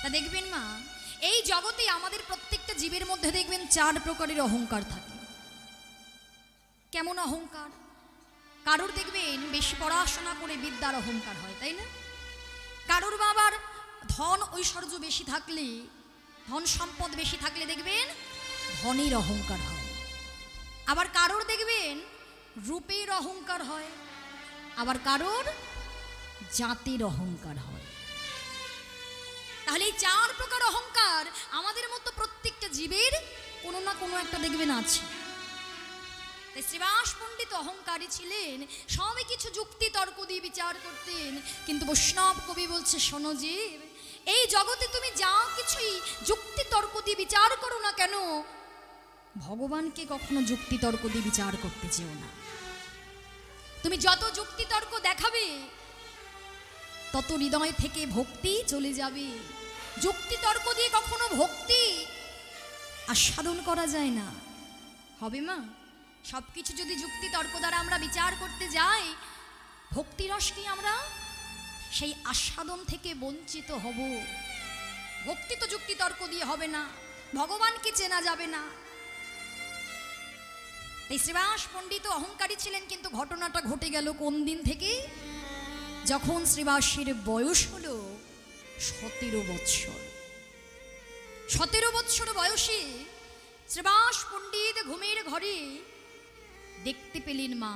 তা দেখবেন মা, এই জগতে আমাদের প্রত্যেকটা জীবের মধ্যে দেখবেন 4 প্রকারের অহংকার থাকে। কেমন অহংকার? কারোর দেখবেন বেশি পড়াশোনা করে বিদ্যার অহংকার হয়, তাই না? কারোর বাবার ধন ঐশ্বর্য বেশি থাকলে, ধন সম্পদ বেশি থাকলে দেখবেন ধনের অহংকার হয়। আবার কারোর দেখবেন রূপের অহংকার হয়, আবার কারোর জাতের অহংকার হয়। তাহলে এই 4 প্রকার অহংকার আমাদের মতো প্রত্যেকটা জীবের কোনো না কোনো একটা দেখবেন আছে। তাই শ্রীবাস পণ্ডিত অহংকারী ছিলেন, সবই কিছু যুক্তি তর্ক দিয়ে বিচার করতেন। কিন্তু বৈষ্ণব কবি বলছে, শোনো জীব, এই জগতে তুমি যা কিছুই যুক্তি তর্ক দিয়ে বিচার করো না কেন, ভগবানকে কখনো যুক্তি তর্ক দিয়ে বিচার করতে চেও না। তুমি যত যুক্তি তর্ক দেখাবে তত হৃদয় থেকে ভক্তি চলে যাবে। যুক্তি তর্ক দিয়ে কখনো ভক্তি আস্বাদন করা যায় না। হবে মা? সব কিছু যদি যুক্তি তর্ক দ্বারা আমরা বিচার করতে যাই, ভক্তিরস কি আমরা সেই আস্বাদন থেকে বঞ্চিত হব। ভক্তি তো যুক্তি তর্ক দিয়ে হবে না, ভগবানকে চেনা যাবে না। এই শ্রীবাস পণ্ডিত অহংকারী ছিলেন, কিন্তু ঘটনাটা ঘটে গেল কোন দিন থেকে? যখন শ্রীবাসের বয়স হলো 17 বৎসর। 17 বৎসর বয়সে শ্রীবাস পণ্ডিত ঘুমের ঘরে দেখতে পেলেন মা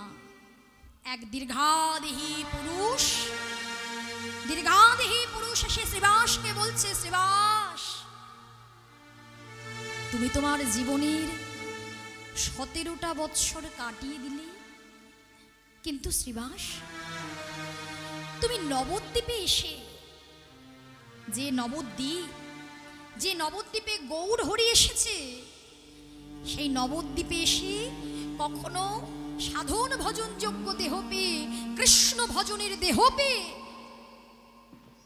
এক দীর্ঘাদেহী পুরুষ। দীর্ঘাদেহী পুরুষ এসে শ্রীবাসকে বলছে, শ্রীবাস, তুমি তোমার জীবনের 17টা বৎসর কাটিয়ে দিলে, কিন্তু শ্রীবাস তুমি নবদ্বীপে এসে, যে নবদ্বীপে গৌর হরি এসেছে, সেই নবদ্বীপে এসে কখনো সাধন ভজন যোগ্য দেহ পেয়ে, কৃষ্ণ ভজনের দেহ পেয়ে,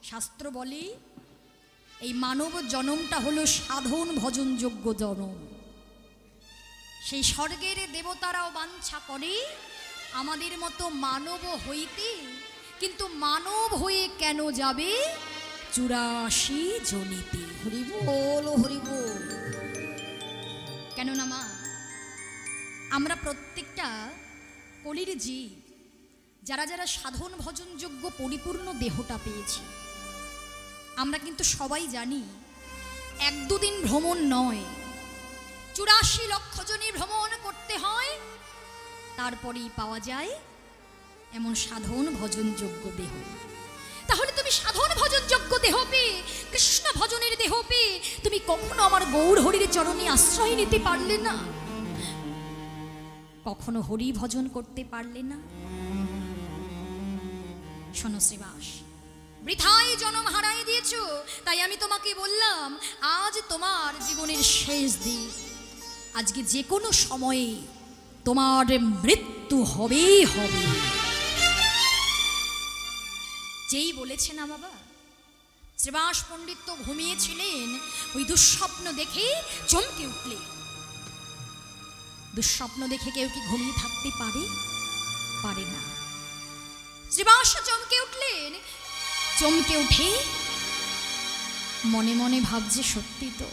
শাস্ত্র বলে এই মানব জনমটা হলো সাধন ভজন যোগ্য জনম। সেই স্বর্গের দেবতারাও বাঞ্ছা করে আমাদের মতো মানব হইতে, কিন্তু মানব হয়ে কেন যাবে 84 জনিতে। হরি বল, হরি বল। কেননা মা, আমরা প্রত্যেকটা কলির জীব, যারা যারা সাধন ভজন যোগ্য পরিপূর্ণ দেহটা পেয়েছি, আমরা কিন্তু সবাই জানি 1-2 দিন ভ্রমণ নয়, 84 লক্ষ জনই ভ্রমণ করতে হয়, তারপরেই পাওয়া যায় এমন সাধন ভজন যোগ্য দেহ। তাহলে তুমি সাধন ভজন যোগ্য দেহ পেয়ে, কৃষ্ণ ভজনের দেহ পেয়ে, তুমি কখনো আমার গৌর হরির চরণে আশ্রয় নিতে পারলে না? কখনো হরি ভজন করতে পারলে না? শোনো শ্রীবাস, বৃথাই জনম হারাই দিয়েছ, তাই আমি তোমাকে বললাম, আজ তোমার জীবনের শেষ দিন। আজকে যে কোনো সময়ে তোমার মৃত্যু হবেই হবে। যেই বলেছে না বাবা, শ্রীবাস পণ্ডিত তো ঘুমিয়েছিলেন, ওই দুঃস্বপ্ন দেখে চমকে উঠলেন। দুঃস্বপ্ন দেখে কেউ কি ঘুমিয়ে থাকতে পারে? পারে না। শ্রীবাস চমকে উঠলেন, চমকে উঠে মনে মনে ভাবছে, সত্যি তো,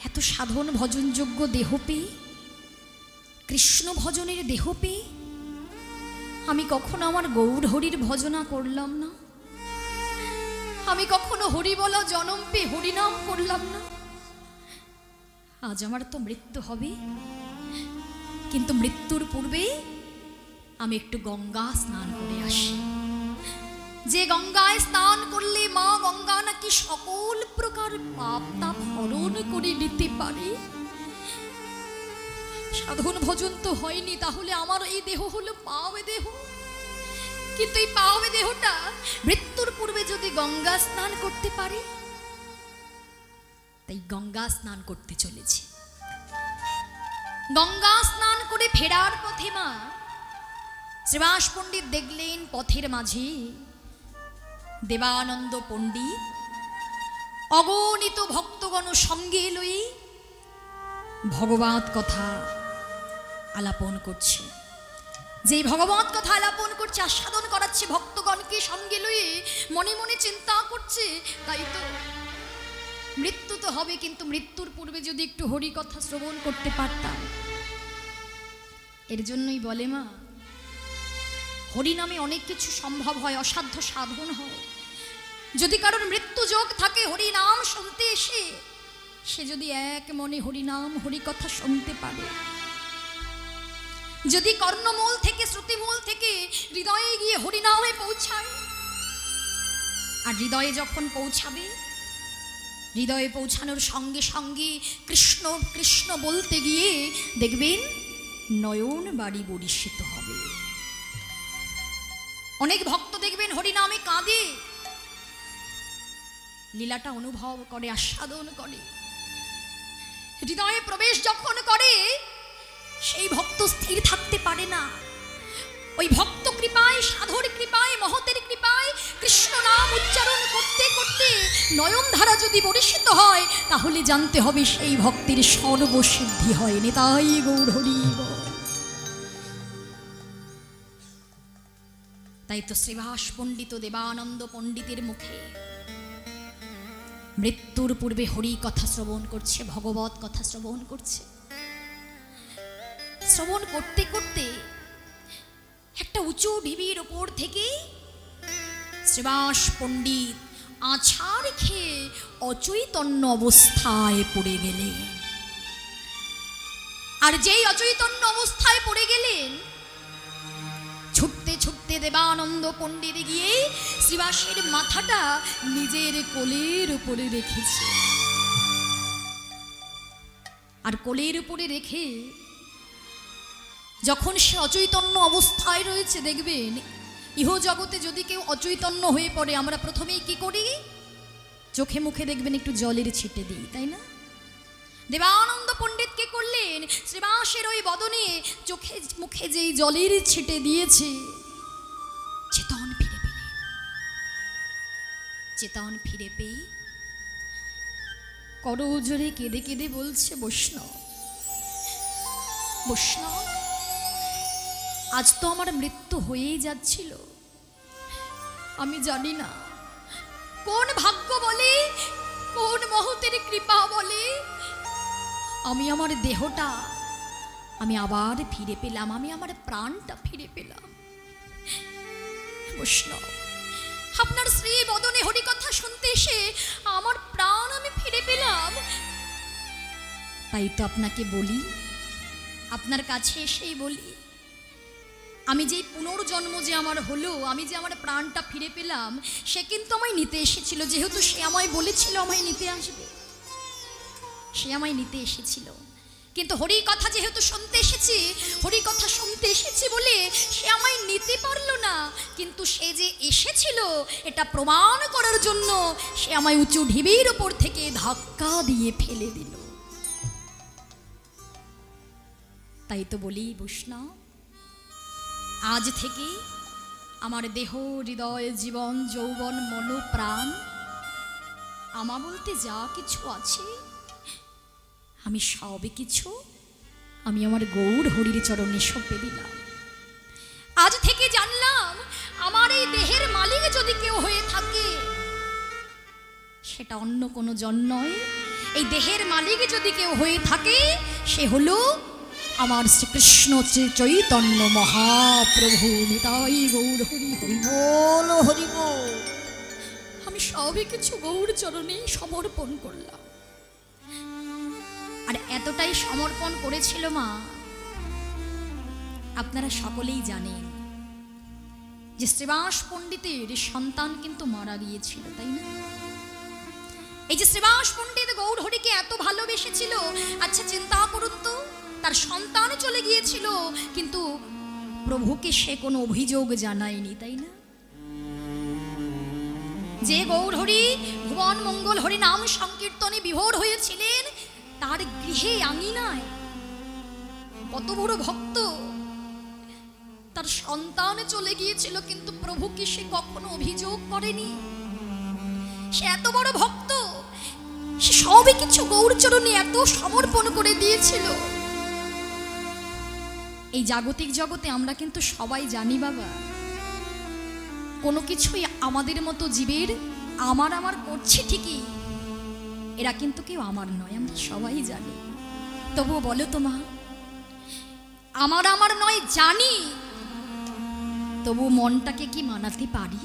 এত সাধন ভজনযোগ্য দেহ পেয়ে, কৃষ্ণ ভজনের দেহ পেয়ে আমি কখনো আমার গৌর হরির ভজনা করলাম না, আমি কখনো হরি বলা জনম পেয়ে হরিনাম করলাম না। আজ আমার তো মৃত্যু হবে, কিন্তু মৃত্যুর পূর্বে আমি একটু গঙ্গা স্নান করে আসি। যে গঙ্গায় স্নান করলে মা গঙ্গা নাকি সকল প্রকার পাপ তাপ হরণ করে নিতে পারে। সাধন ভজন তো হয়নি, তাহলে আমার এই দেহ হলো পাওয়ে দেহ, কিন্তু এই পাওয়ে দেহটা মৃত্যুর পূর্বে যদি গঙ্গা স্নান করতে পারে, তাই গঙ্গা স্নান করতে চলেছে। গঙ্গা স্নান করে ফেরার পথে মা শ্রীবাস পণ্ডিত দেখলেন পথের মাঝে দেবানন্দ পণ্ডিত অগণিত ভক্তগণ সঙ্গে লই ভগবত কথা আলাপন করছে। যে ভগবত কথা আলাপন করছে, আস্বাদন করাচ্ছে ভক্তগণকে সঙ্গে লইয়ে, মনে মনে চিন্তা করছে, তাই তো মৃত্যু তো হবে, কিন্তু মৃত্যুর পূর্বে যদি একটু হরি কথা শ্রবণ করতে পারতাম। এর জন্যই বলে মা, হরি নামে অনেক কিছু সম্ভব হয়, অসাধ্য সাধন হয়। যদি কারোর মৃত্যু যোগ থাকে হরি নাম শুনতে এসে, সে যদি এক মনে হরি নাম হরি কথা শুনতে পারে, যদি কর্ণমূল থেকে শ্রুতিমূল থেকে হৃদয়ে গিয়ে হরি নামে পৌঁছায়, আর হৃদয়ে যখন পৌঁছাবে, হৃদয়ে পৌঁছানোর সঙ্গে সঙ্গে কৃষ্ণ কৃষ্ণ বলতে গিয়ে দেখবেন নয়ন বাড়ি বরিশিত হবে। অনেক ভক্ত দেখবেন হরি নামে কাঁদে, লীলাটা অনুভব করে, আস্বাদন করে। হৃদয়ে প্রবেশ যখন করে, সেই ভক্ত স্থির থাকতে পারে না। ওই ভক্ত কৃপায়, সাধুর কৃপায়, মহতের কৃপায় কৃষ্ণ নাম উচ্চারণ করতে করতে নয়ন ধারা যদি বরিশিত হয়, তাহলে জানতে হবে সেই ভক্তির সর্বসিদ্ধি হয়। নিতাই গৌর হরি বল। তাই তো শ্রীবাস পণ্ডিত দেবানন্দ পণ্ডিতের মুখে মৃত্যুর পূর্বে হরি কথা শ্রবণ করছে, ভগবত কথা শ্রবণ করছে। শ্রবণ করতে করতে একটা উঁচু ঢিবির ওপর থেকে শ্রীবাস পণ্ডিত আছাড় খেয়ে অচৈতন্য অবস্থায় পড়ে গেলেন। আর যেই অচৈতন্য অবস্থায় পড়ে গেলেন, ছুটতে ছুটতে দেবানন্দ পণ্ডিত গিয়ে শ্রীবাসের মাথাটা নিজের কোলের উপরে রেখেছে। আর কোলের উপরে রেখে যখন সে অচৈতন্য অবস্থায় রয়েছে, দেখবেন ইহ জগতে যদি কেউ অচৈতন্য হয়ে পড়ে, আমরা প্রথমেই কি করি? চোখে মুখে দেখবেন একটু জলের ছিটে দিই, তাই না? দেবানন্দ পণ্ডিত কে করলেন? শ্রীবাসের ওই বদনে চোখে মুখে যেই জলের ছিটে দিয়েছে, চেতন ফিরে পেলেন। চেতন ফিরে পেয়ে করজোরে কেঁদে কেঁদে বলছে, বৈষ্ণব বৈষ্ণব, আজ তো আমার মৃত্যু হয়েই যাচ্ছিল। আমি জানি না কোন ভাগ্য বলে, কোন মহতের কৃপা বলে আমি আমার দেহটা আমি আবার ফিরে পেলাম, আমি আমার প্রাণটা ফিরে পেলাম। বৈষ্ণব, আপনার শ্রী বদনে হরি কথা শুনতে এসে আমার প্রাণ আমি ফিরে পেলাম। তাই তো আপনাকে বলি, আপনার কাছে এসেই বলি, আমি যে পুনর্জন্ম যে আমার হলো, আমি যে আমার প্রাণটা ফিরে পেলাম, সে কিন্তু আমায় নিতে এসেছিল। যেহেতু সে আমায় বলেছিল আমায় নিতে আসবে, সে আমায় নিতে এসেছিল। কিন্তু হরি কথা যেহেতু শুনতে এসেছি, হরি কথা শুনতে এসেছি বলে সে আমায় নিতে পারলো না। কিন্তু সে যে এসেছিল এটা প্রমাণ করার জন্য সে আমায় উঁচু ঢিবির ওপর থেকে ধাক্কা দিয়ে ফেলে দিল। তাই তো বলি বৈষ্ণব, আজ থেকে আমার দেহ, হৃদয়, জীবন, যৌবন, মন, প্রাণ, আমার বলতে যা কিছু আছে, আমি সবই কিছু আমি আমার গৌর হরির চরণে সঁপে দিলাম। আজ থেকে জানলাম, আমার এই দেহের মালিক যদি কেউ হয়ে থাকে, সেটা অন্য কোনো জন নয়। এই দেহের মালিক যদি কেউ হয়ে থাকে, সে হলো আমার শ্রীকৃষ্ণ চৈতন্য মহাপ্রভু। নিতাই গৌর হরি হরি বল হরি বল। আমি সবই কিছু গৌর চরণে সমর্পণ করলাম। আর এতটাই সমর্পণ করেছিল মা, আপনারা সকলেই জানেন যে শ্রীবাস পণ্ডিতের সন্তান কিন্তু মারা গিয়েছিল, তাই না? এই যে শ্রীবাস পণ্ডিত গৌর হরিকে এত ভালোবেসেছিল, আচ্ছা চিন্তা করুন তো, তার সন্তান চলে গিয়েছিল, কিন্তু প্রভুকে সে কোনো অভিযোগ জানায়নি, তাই না? যে গৌর হরি ভুবন মঙ্গল হরি নাম সংকীর্তনে বিভোর হয়েছিলেন, তার গৃহে আঙিনায় কত বড় ভক্ত, তার সন্তান চলে গিয়েছিল, কিন্তু প্রভুকে সে কখনো অভিযোগ করেনি। সে এত বড় ভক্ত, সে সবই কিছু গৌরচরণে এত সমর্পণ করে দিয়েছিল। এই জাগতিক জগতে আমরা কিন্তু সবাই জানি বাবা, কোনো কিছুই আমাদের মতো জীবের আমার আমার করছে ঠিকই, এরা কিন্তু কেউ আমার নয়, আমরা সবাই জানি। তবুও বলো তো মা, আমার নয় জানি, তবু মনটাকে কি মানাতে পারি?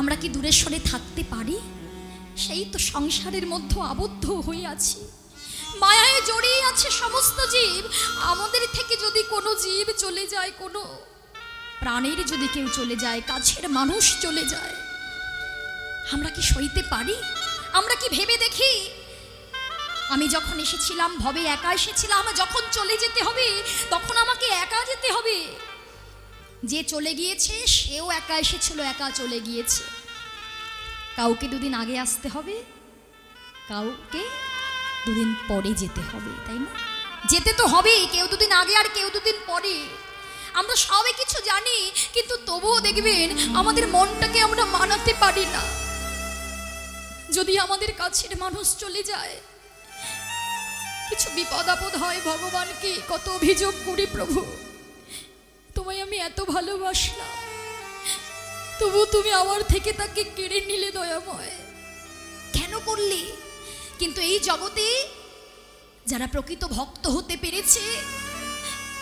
আমরা কি দূরে সরে থাকতে পারি? সেই তো সংসারের মধ্যে আবদ্ধ হয়ে আছি, মায়ায় জড়িয়ে আছে সমস্ত জীব। আমাদের থেকে যদি কোনো জীব চলে যায়, কোনো প্রাণীর যদি কেউ চলে যায়, কাছের মানুষ চলে যায়, আমরা কি সইতে পারি? আমরা কি ভেবে দেখি? আমি যখন এসেছিলাম ভবে একা এসেছিলাম, যখন চলে যেতে হবে তখন আমাকে একা যেতে হবে। যে চলে গিয়েছে সেও একা এসেছিল, একা চলে গিয়েছে। কাউকে দুদিন আগে আসতে হবে, কাউকে দুদিন পরে যেতে হবে, তাই না? যেতে তো হবেই, কেউ দুদিন আগে আর কেউ দুদিন পরে। আমরা সবে কিছু জানি, কিন্তু তবুও দেখবেন আমাদের মনটাকে আমরা মানাতে পারি না। যদি আমাদের কাছের মানুষ চলে যায়, কিছু বিপদ আপদ হয়, ভগবানকে কত অভিযোগ করি, প্রভু তোমায় আমি এত ভালোবাসলাম, তবু তুমি আমার থেকে তাকে কেড়ে নিলে, দয়াময় কেন করলে? কিন্তু এই জগতে যারা প্রকৃত ভক্ত হতে পেরেছে,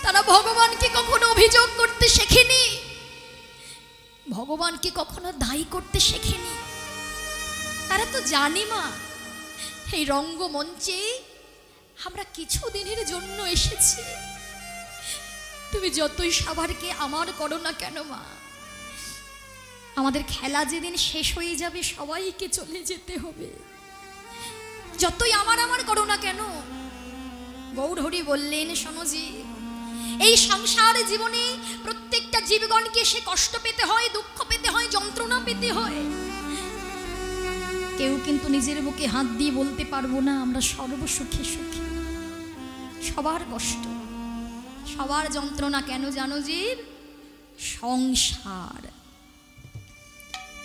তারা ভগবানকে কখনো অভিযোগ করতে শেখেনি, ভগবানকে কখনো দায়ী করতে শেখেনি। তারা তো জানি মা, এই রঙ্গমঞ্চে আমরা কিছু দিনের জন্য এসেছি। তুমি যতই সবারকে আমার করো না কেন মা, আমাদের খেলা যেদিন শেষ হয়ে যাবে সবাইকে চলে যেতে হবে। যতই আমার করো না কেন, গৌরহরি বললেন, শোনোজি, এই সংসার জীবনে প্রত্যেকটা জীবগণকে সে কষ্ট পেতে হয়, দুঃখ পেতে হয়, যন্ত্রণা পেতে হয়। কেউ কিন্তু নিজের বুকে হাত দিয়ে বলতে পারবো না আমরা সর্বসুখে সুখী। সবার কষ্ট, সবার যন্ত্রণা কেন জানো জীব? সংসার।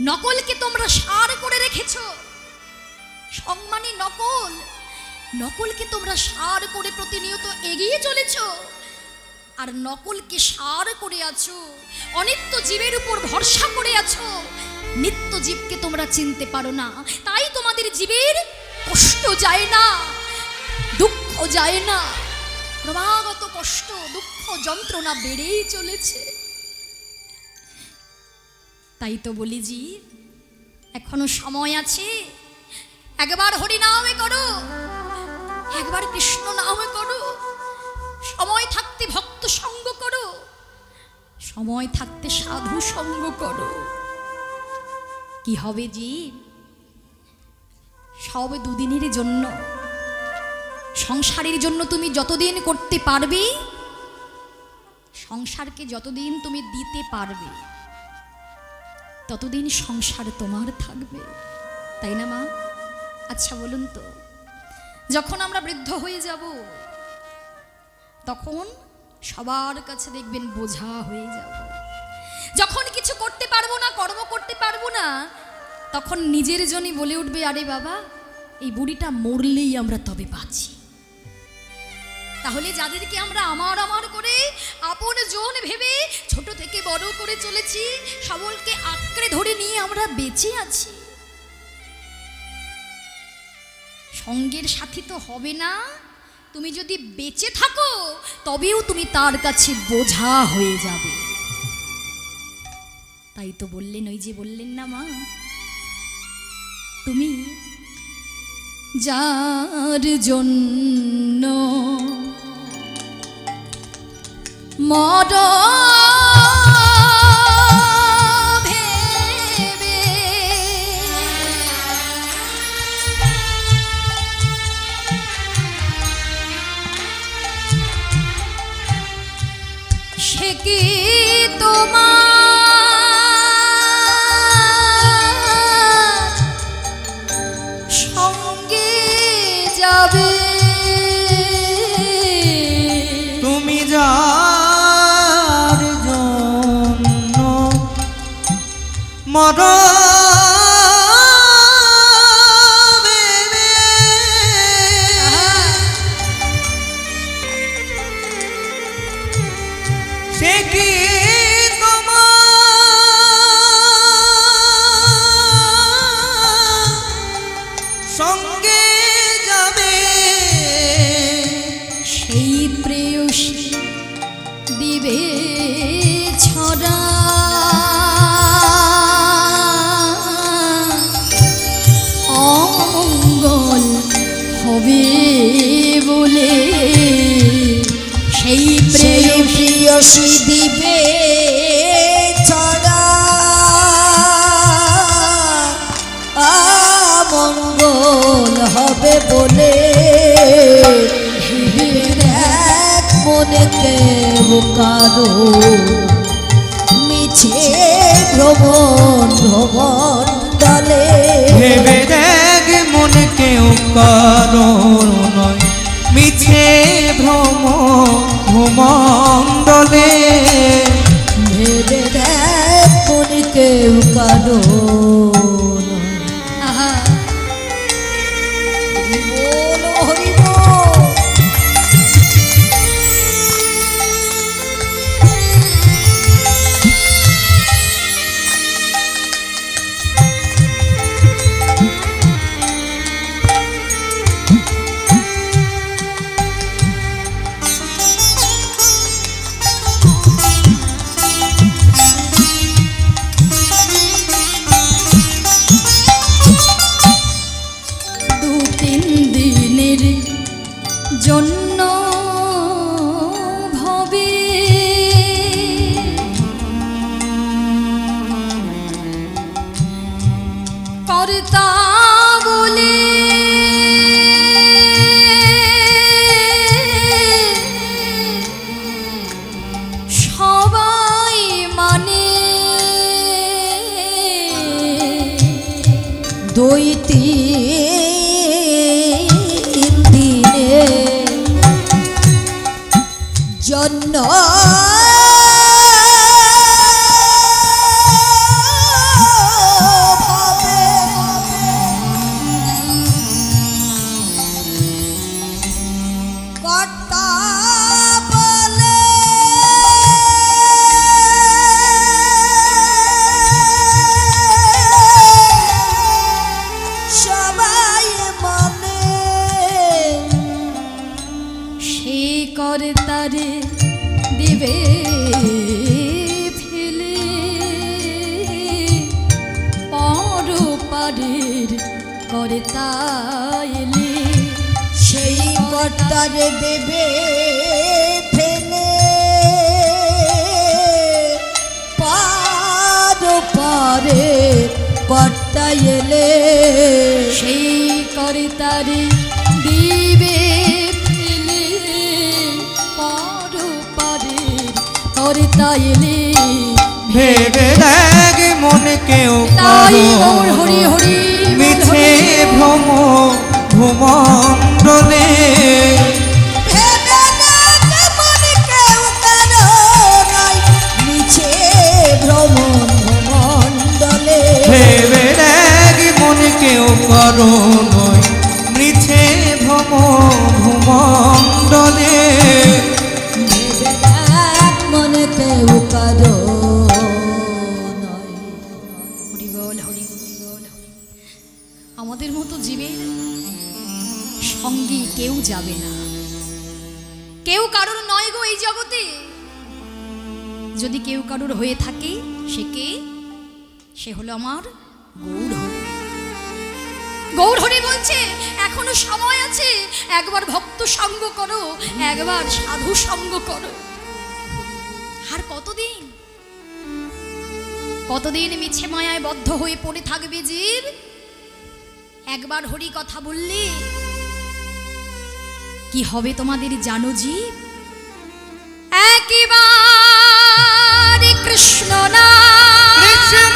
নকলকে তোমরা সার করে রেখেছ, সম্মানী নকল, নকলকে তোমরা সার করে প্রতিনিয়ত এগিয়ে চলেছ, আর নকলকে সার করে আছো, অনিত্য জীবের উপর ভরসা করে আছো। নিত্য জীবকে তোমরা চিনতে পারো না, তাই তোমাদের জীবের কষ্ট যায় না, দুঃখ যায় না, ক্রমাগত কষ্ট, দুঃখ, যন্ত্রণা বেড়েই চলেছে। তাই তো বলি জীব, এখনো সময় আছে, একবার হরি নামে করো, একবার কৃষ্ণ নামে করো, সময় থাকতে ভক্ত সঙ্গ করো, সময় থাকতে সাধু সঙ্গ করো। কি হবে জীব? সব দুদিনের জন্য। সংসারের জন্য তুমি যতদিন করতে পারবে, সংসারকে যতদিন তুমি দিতে পারবে, ততদিন সংসার তোমার থাকবে, তাই না মা? আচ্ছা বলুন তো, যখন আমরা বৃদ্ধ হয়ে যাব, তখন সবার কাছে দেখবেন বোঝা হয়ে যাব। যখন কিছু করতে পারবো না, কর্ম করতে পারবো না, তখন নিজের জনই বলে উঠবে, আরে বাবা, এই বুড়িটা মরলেই আমরা তবে বাঁচি। তাহলে যাদেরকে আমরা আমার করে আপন জন ভেবে ছোট থেকে বড় করে চলেছি, সকলকে আঁকড়ে ধরে নিয়ে আমরা বেঁচে আছি, সঙ্গের সাথী তো হবে না। তুমি যদি বেঁচে থাকো তবেও তুমি তার কাছে বোঝা হয়ে যাবে। তাই তো বললেন, ওই যে বললেন না মা, তুমি যার জন্য মর ভেবে সে কি তোমার সঙ্গে যাবে? তুমি যার জন্য মর সে কি তোমার সঙ্গে যাবে সেই প্রেয়সী দিবে ছড়া অমঙ্গল হবে বলে সেই প্রেয়সী দিবে ছড়া অমঙ্গল হবে বলে দেখ মনে কেউ কারো মিছে ভ্রমণ ভ্রমণ দলে ভেবে দেখ মনে কেউ কারণ নয় মিছে ভ্রম ভূমণ্ডলে ভেবে দেখ মনে কেউ কারো জন্য ভবে কর্তা বলে সবাই মানে দুই তিন দিনে জন্য কর্তা বলে সবাই মানে সে কর্তারে দিবে ফেলে পর পারের কর্তা এলে সেই কর্তারে দেবে ফেলে পার পারের কর্তা এলে সেই কর্তারে দিবে ফেলে পর পারের কর্তা এলে ভেবে দেখ মনে কেউ কারণ হরি হরি মিছে ভ্রম ভূমণ্ডলে ভেবে দেখ মনে কেউ কারো নয় মিছে ভ্রম ভূমণ্ডলে মনে কেউ কারো নয়। হরি বল হরি হরি বল। আমাদের মতো জীবের সঙ্গী কেউ যাবে না, কেউ কারোর নয় গো এই জগতে। যদি কেউ কারোর হয়ে থাকে সে কে? সে হলো আমার গৌর হরি। গৌর হরি বলছে এখনো সময় আছে, একবার ভক্ত সঙ্গ করো, একবার সাধু সঙ্গ করো। আর কতদিন কতদিন মিছে মায়ায় বদ্ধ হয়ে পড়ে থাকবে জীব? একবার হরি কথা বললে কি হবে তোমাদের জানো জীব? একবার কৃষ্ণ নাম কৃষ্ণ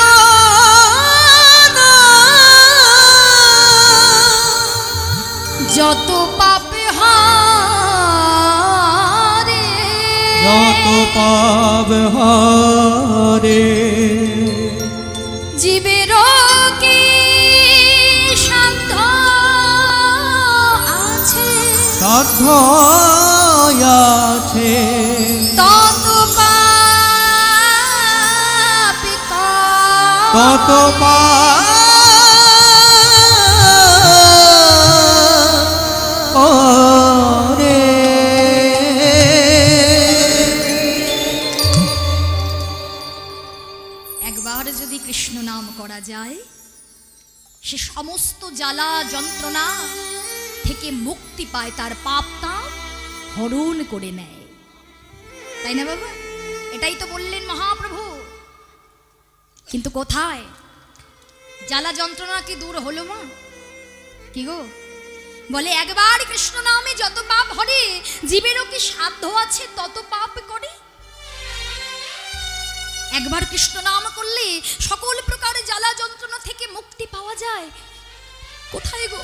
যত পাপে হারে, যত পাপ হারে জীবের কি সাধ্য আছে, সাধ্য আছে তত পাপে তত পাপ সমস্ত জ্বালা যন্ত্রণা থেকে মুক্তি পায়, তার পাপটা হরণ করে নেয়। তাই না বাবা? এটাই তো বললেন মহাপ্রভু। কিন্তু কোথায় জ্বালা যন্ত্রণা কি দূর হলো মা? কি গো বলে একবার কৃষ্ণ নামে যত পাপ হরে, জীবেরও কি সাধ্য আছে তত পাপ করে? একবার কৃষ্ণ নাম করলে সকল প্রকার জ্বালা যন্ত্রণা থেকে মুক্তি পাওয়া যায়। কোথায় গো?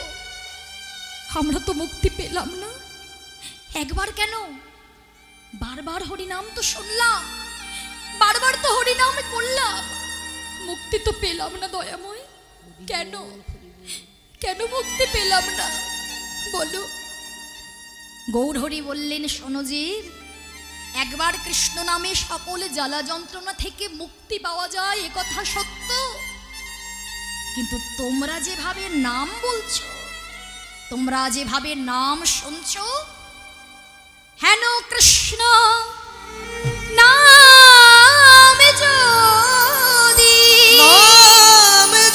আমরা তো মুক্তি পেলাম না। একবার কেন, বারবার হরিনাম তো শুনলাম, বারবার তো হরিনাম করলাম, মুক্তি তো পেলাম না দয়াময়। কেন কেন মুক্তি পেলাম না বলো? গৌরহরি বললেন, শোনো জীব, একবার কৃষ্ণ নামে সকল জ্বালা যন্ত্রণা থেকে মুক্তি পাওয়া যায়, এ কথা সত্য। কিন্তু তোমরা যেভাবে নাম বলছো, তোমরা যেভাবে নাম শুনছো, হেন কৃষ্ণ নাম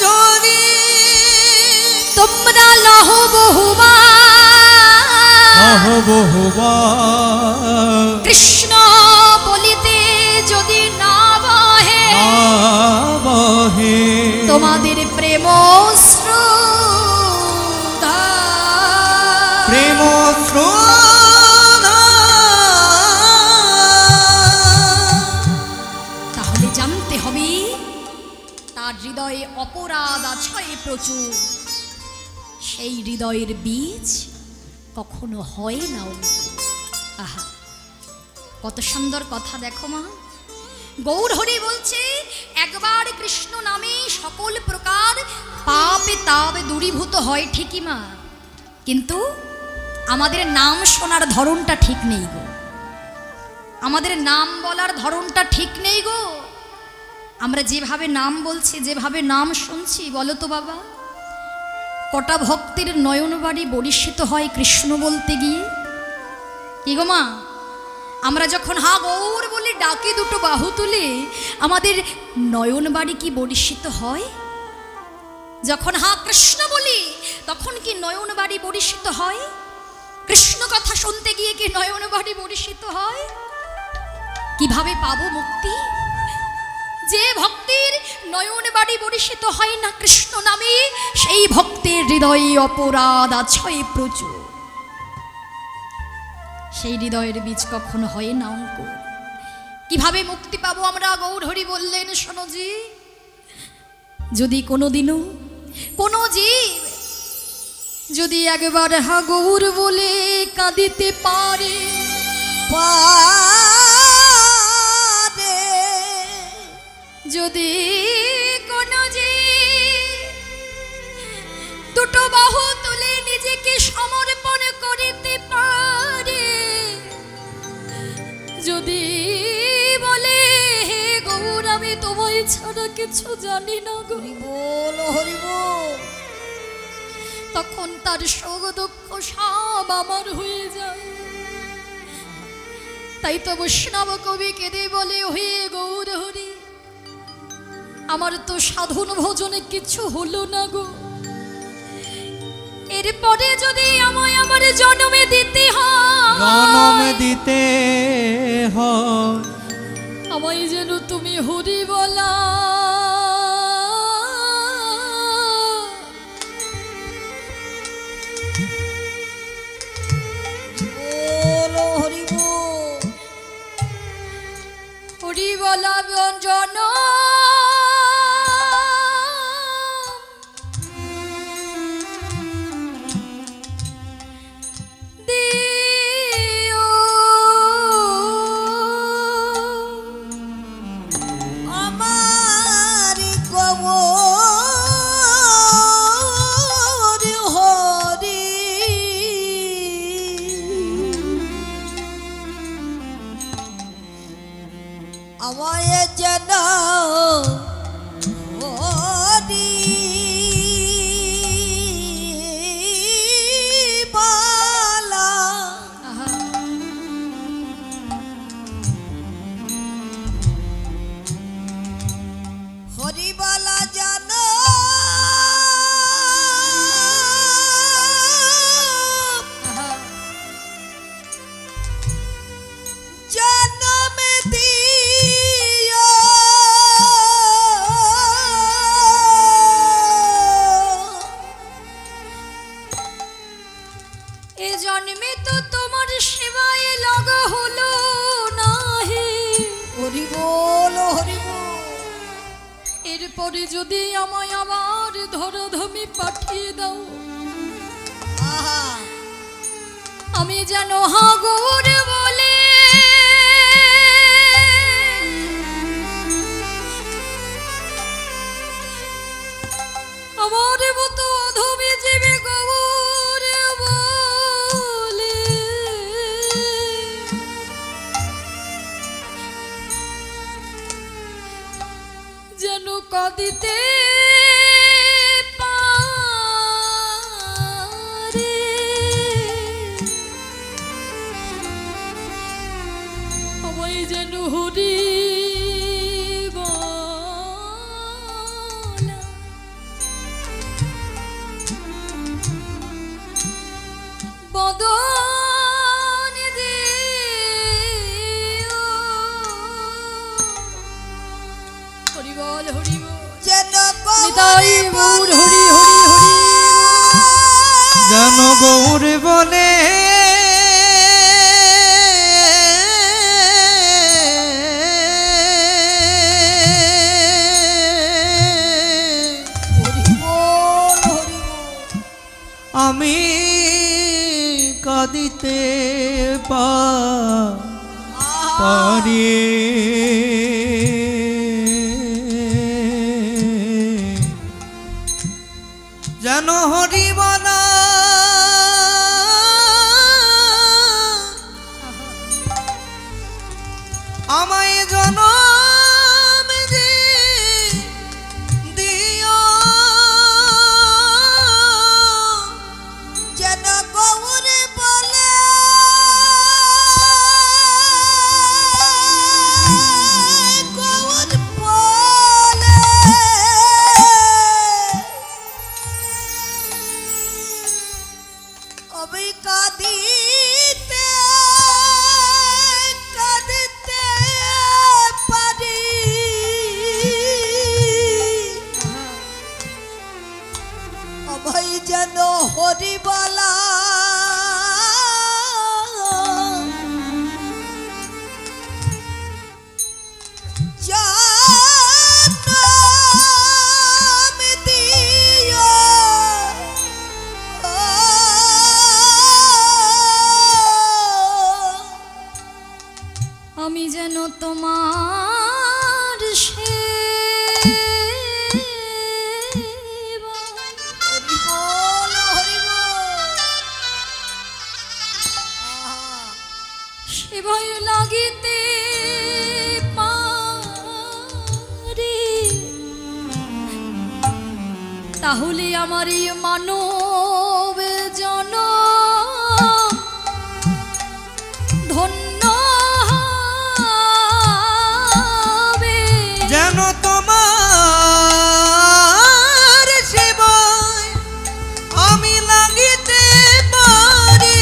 যদি তোমরা লহ বহুবার, কৃষ্ণ বলিতে যদি না বহে তোমাদের প্রেম শ্রদ্ধা, তাহলে জানতে হবে তার হৃদয়ে অপরাধ আছে প্রচুর। সেই হৃদয়ের বীজ কখনো হয় না। আহা, কত সুন্দর কথা দেখো মা। গৌরহরি বলছে একবার কৃষ্ণ নামে সকল প্রকার পাপে তাপ দূরীভূত হয়, ঠিকই মা, কিন্তু আমাদের নাম শোনার ধরনটা ঠিক নেই গো, আমাদের নাম বলার ধরনটা ঠিক নেই গো। আমরা যেভাবে নাম বলছি, যেভাবে নাম শুনছি, বলো তো বাবা, কটা ভক্তের নয়নবাড়ি বরিশিত হয় কৃষ্ণ বলতে গিয়ে? কি গো মা, আমরা যখন হা গৌর বলি, ডাকি দুটো বাহু তুলে, আমাদের নয়নবাড়ি কি বরিশিত হয়? যখন হা কৃষ্ণ বলি, তখন কি নয়নবাড়ি বরিশিত হয়? কৃষ্ণ কথা শুনতে গিয়ে কি নয়নবাড়ি বরিশিত হয়? কিভাবে পাবো মুক্তি? যে ভক্তির নয়নবাড়ি বরিশিত হয় না কৃষ্ণ নামে, সেই ভক্তের হৃদয়ে অপরাধ আছে প্রচুর। সেই হৃদয়ের বীজ কখনো হয় না অঙ্কুর। কিভাবে মুক্তি পাবো আমরা? গৌরহরি বললেন, শোনো জি, যদি কোনোদিনও কোনো জীব যদি একবার হা গৌর বলে কাঁদিতে পারে, যদি কোনো জীব দুটো বাহু তুলে নিজেকে সমর্পণ করিতে পারে, যদি বলে হে গৌর আমি তোমায় ছাড়া কিছু জানি না গো, বল হরি বল, তখন তার শোক দুঃখ সব আমার হয়ে যায়। তাই তো বৈষ্ণব কবি কেঁদে বলে, হে গৌর হরি, আমার তো সাধন ভজনে কিছু হলো না গো, এরপরে যদি আমায় আমার জন্মে দিতে হয়, আমায় যেন তুমি হরি বলা, হরি বলা ব্যঞ্জন হরি এ জন্মে তো তোমার সেবায় লাগা হলো নাহি। হরি বল হরি বল। এরপরে যদি আমায় আবার ধরাধামে পাঠিয়ে দাও, আহা আমি যেন হাগুর বলে আমার মতো অধমে জীবে গৌর বলে যেন কাঁদিতে পারে। আমায় যেন হরি বদন দিও। হরি বল হরি বল। যেন নিতাই গৌর হরি হরি হরি যেন গৌর বলে হরি বল হরি বল। আমি কাঁদিতে পারি। যেন হরি বলা আমায় জনম দিও। যেন গৌর বলে গৌর বলে আমি কাঁদিতে কাঁদিতে পারি। আমায় যেন হরি বলা জনম দিও। আমি যেন তোমার সেবা হরি বল হরি বল। আহা সেবায় লাগিতে পারি। তাহলে আমার এই মানব জনম ধন্য হবে। যেন তোমার সেবায় আমি লাগিতে পারি।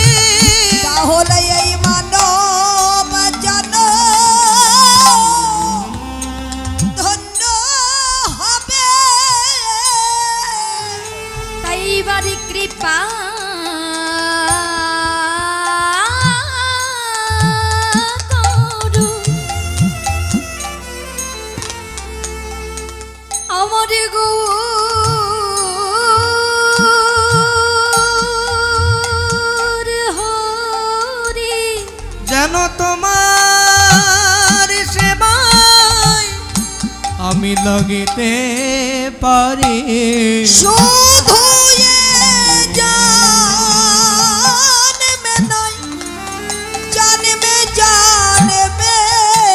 তাহলে এই মানব জনম ধন্য হবে। তাই বাড়ি কৃপা করো আমার গৌর হরি। যেন তোমার সেবায় আমি লাগিতে পারি। শুধু এ জানবে নাই, জানবে জানবে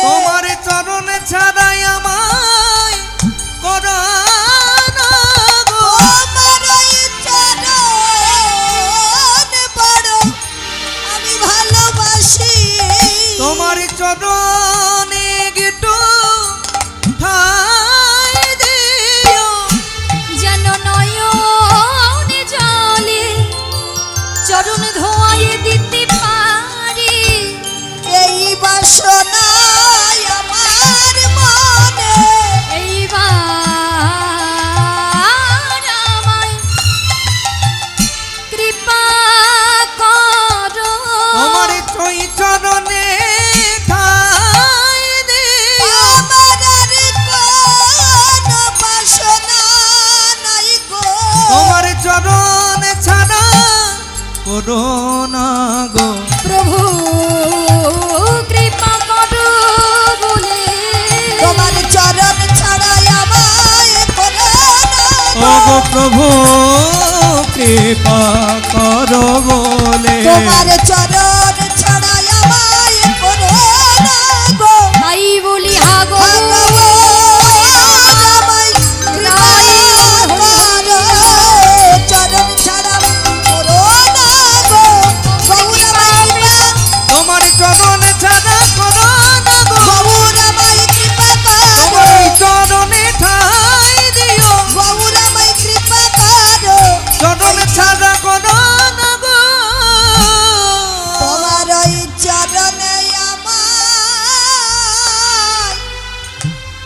তোমার চরণ ছাড়াই আমায় করানো গো। তোমার এই চরণ বড় আমি ভালোবাসি। তোমার চরণে গিটু ঠাই দিও। যেন নয়ন জলে চরণ ধোয়ায় দিতে পারি। এই বাসনায় আমার মনে এইবার আমায় কৃপা কর। ছাড়া করো না গো প্রভু কৃপা করো বলে তোমার চরণ ছাড়াই আমায় করো না ও গো প্রভু কৃপা করো বলে তোমার চরণ ছাড়াই আমায় করো না গো ভাই বলি হাগো আমায় চরণ ছাড়া করো না গো তোমার চরণ ছাড়া করো না গো গৌরামাই কৃপা করো তোমার চরণে ঠাই দিও গৌরামাই কৃপা করো চরণ ছাড়া করো না গো তোমার ওই চরণে আমায়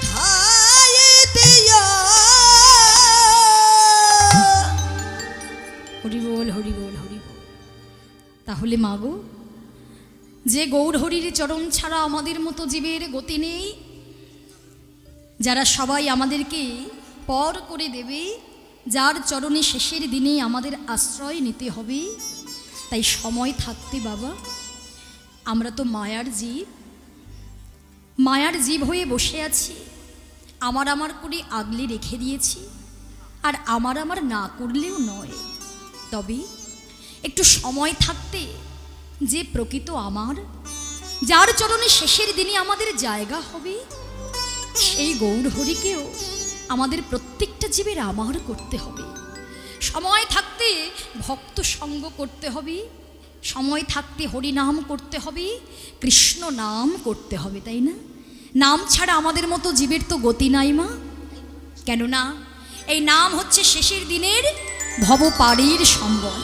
ঠাই দিও হরি বল হরি বল হরি বল। তাহলে মাগো, যে গৌর হরির চরণ ছাড়া আমাদের মতো জীবের গতি নেই, যারা সবাই আমাদেরকে পর করে দেবে, যার চরণে শেষের দিনে আমাদের আশ্রয় নিতে হবে, তাই সময় থাকতে বাবা আমরা তো মায়ার জীব হয়ে বসে আছি, আমার আমার করে আগলে রেখে দিয়েছি, আর আমার আমার না করলেও নয়। তবে একটু সময় থাকতে যে প্রকৃত আমার, যার চরণে শেষের দিনে আমাদের জায়গা হবে, সেই গৌর হরিকেও আমাদের প্রত্যেকটা জীবের আমার করতে হবে। সময় থাকতে ভক্ত সঙ্গ করতে হবে, সময় থাকতে হরি নাম করতে হবে, কৃষ্ণ নাম করতে হবে, তাই না? নাম ছাড়া আমাদের মতো জীবের তো গতি নাই মা। কেননা এই নাম হচ্ছে শেষের দিনের ভবপাড়ির সম্বল।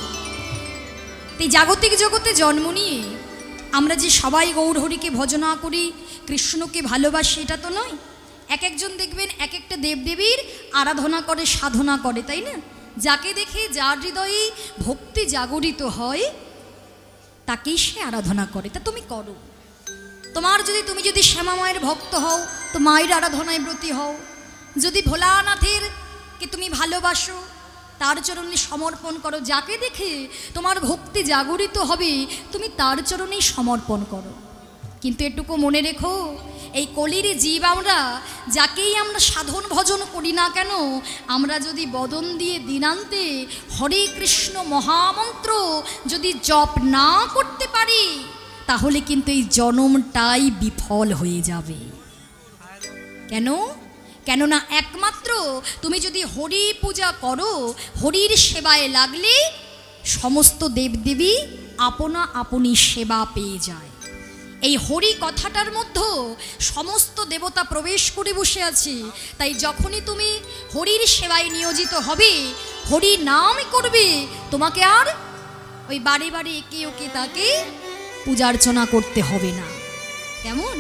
এই জাগতিক জগতে জন্ম নিয়ে আমরা যে সবাই গৌর হরিকে ভজনা করি, কৃষ্ণকে ভালোবাসি, এটা তো নয়। এক একজন দেখবেন এক একটা দেবদেবীর আরাধনা করে, সাধনা করে, তাই না? যাকে দেখে যার হৃদয়ে ভক্তি জাগরিত হয় তাকেই সে আরাধনা করে। তা তুমি করো। তুমি যদি শ্যামা মায়ের ভক্ত হও তো মায়ের আরাধনায় ব্রতী হও। যদি ভোলানাথের কে তুমি ভালোবাসো, তার চরণে সমর্পণ করো। যাকে দেখে তোমার ভক্তি জাগরিত হবে তুমি তার চরণেই সমর্পণ করো। কিন্তু এটুকু মনে রেখো, এই কলির জীব আমরা, যাকেই আমরা সাধন ভজন করি না কেন, আমরা যদি বদন দিয়ে দিনান্তে হরে কৃষ্ণ মহামন্ত্র যদি জপ না করতে পারি, তাহলে কিন্তু এই জনমটাই বিফল হয়ে যাবে। কেননা একমাত্র তুমি যদি হরি পূজা করো, হরির সেবায় লাগলে সমস্ত দেবদেবী আপনা আপনি সেবা পেয়ে যায়। এই হরি কথাটার মধ্যে সমস্ত দেবতা প্রবেশ করে বসে আছে। তাই যখনই তুমি হরির সেবায় নিয়োজিত হবে, হরি নাম করবে, তোমাকে আর ওই বারে বারে একে ওকে তাকে পূজা অর্চনা করতে হবে না। কেমন?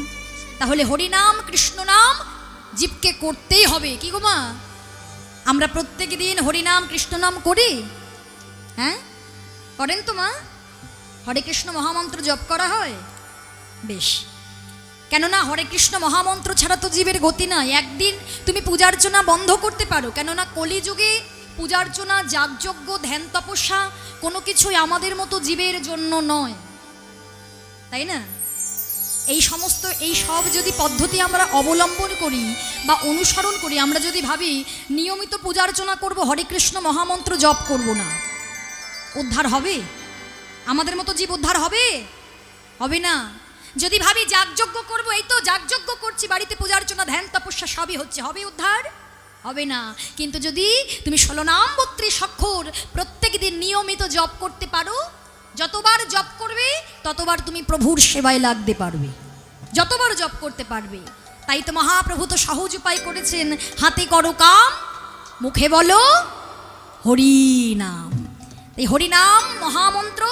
তাহলে হরি নাম কৃষ্ণ নাম জীবকে করতেই হবে। কি গো মা, আমরা প্রত্যেক দিন হরিনাম কৃষ্ণ নাম করি? হ্যাঁ, করেন তো মা? হরে কৃষ্ণ মহামন্ত্র জপ করা হয়? বেশ। কেননা হরে কৃষ্ণ মহামন্ত্র ছাড়া তো জীবের গতি নাই। একদিন তুমি পূজার্চনা বন্ধ করতে পারো, কেননা কলিযুগে পূজার্চনা, যাগযজ্ঞ, ধ্যান, তপস্যা কোনো কিছুই আমাদের মতো জীবের জন্য নয়, তাই না? এই সব যদি পদ্ধতি আমরা অবলম্বন করি বা অনুসরণ করি, আমরা যদি ভাবি নিয়মিত পূজার্চনা করব, হরে কৃষ্ণ মহামন্ত্র জপ করব না, উদ্ধার হবে? আমাদের মতো জীব উদ্ধার হবে? হবে না। যদি ভাবি যাগযজ্ঞ করব, এই তো যাগযজ্ঞ করছি, বাড়িতে পূজার্চনা ধ্যান তপস্যা সবই হচ্ছে, হবে উদ্ধার? হবে না। কিন্তু যদি তুমি 16 নাম 32 অক্ষর প্রত্যেক দিন নিয়মিত জপ করতে পারো, যতবার জপ করবে ততবার তুমি প্রভুর সেবায় লাগতে পারবে, যতবার জপ করতে পারবে। তাই তো মহাপ্রভু তো সহজ উপায় করেছেন, হাতে করো কাম, মুখে বলো হরি নাম। এই হরি নাম মহামন্ত্র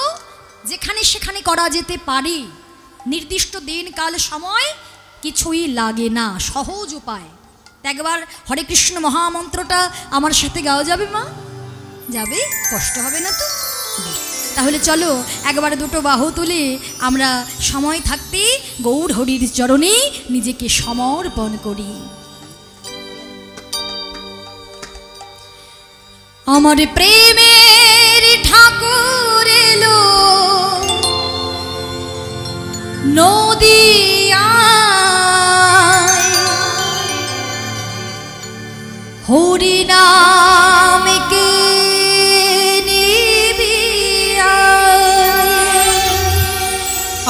যেখানে সেখানে করা যেতে পারে, নির্দিষ্ট দিন কাল সময় কিছুই লাগে না, সহজ উপায়। একবার হরে কৃষ্ণ মহামন্ত্রটা আমার সাথে গাওয়া যাবে মা? যাবে? কষ্ট হবে না তো? তাহলে চলো একবার দুটো বাহু তুলে আমরা সময় থাকতে গৌর হরির চরণে নিজেকে সমর্পণ করি। আমার প্রেমের প্রেমের ঠাকুর এলো নদিয়ায়, হরি নামকে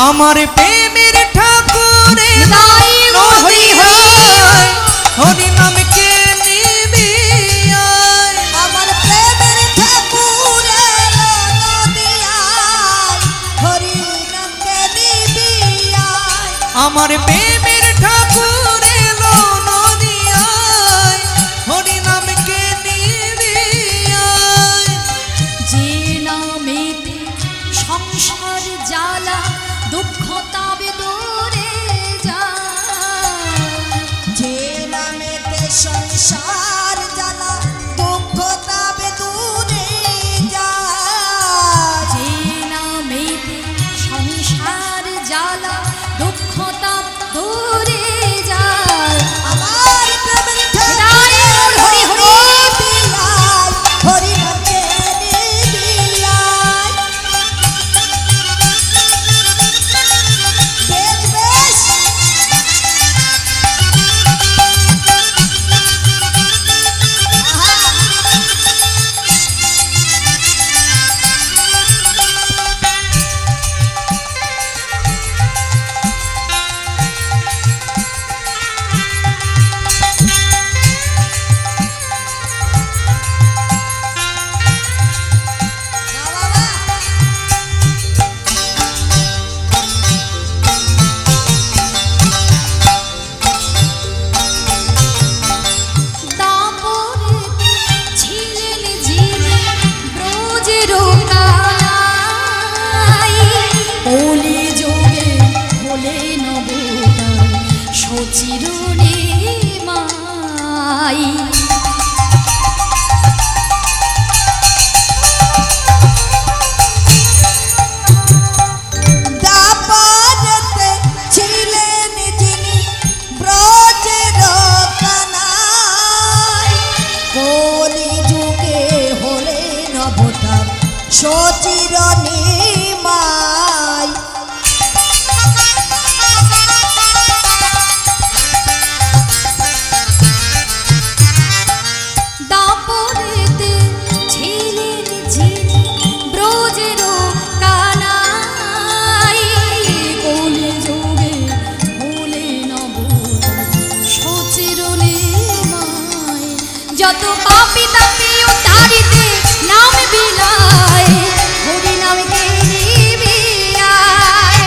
আমার প্রেমের ঠাকুর তাই গো হরি হরি। হরি নামকে নিবি আয়। আমার প্রেমের ঠাকুর এলো নদিয়ায়, হরি নামকে নিবি আয়। আমার প্রেমের ঠাকুর এলো নদিয়ায়, হরি নামকে নিবি আয়। যে নামেতে সংসার জ্বালা দুঃখ তবে দূরে যায়, যে নামেতে সংসার জ্বালা দুঃখ তবে দূরে যায়। যে নামেতে সংসার জ্বালা দুঃখ তব দূরে যায়। আমার প্রেমের হরি হরি হরি। হরি নামকে নিবি আয়। বেশ বেশ দাপরেতে ছিলেন যিনি ব্রজের কানাই, কলি যোগে হলেন অবতার সচিরুনি মাই। দাপরেতে ছিলেন যিনি ব্রজের কানাই, কলি যুগে হলেন অবতার সচিরনি মাই। দাপরেতে ছিলেন যিনি ব্রজের কানাই, কলি যোগে হলেন অবতার সচিরুনি মাই। যত পাপী তাপী উদ্ধারিতে নাম বিলায়, হরি নামকে নিবি আয়।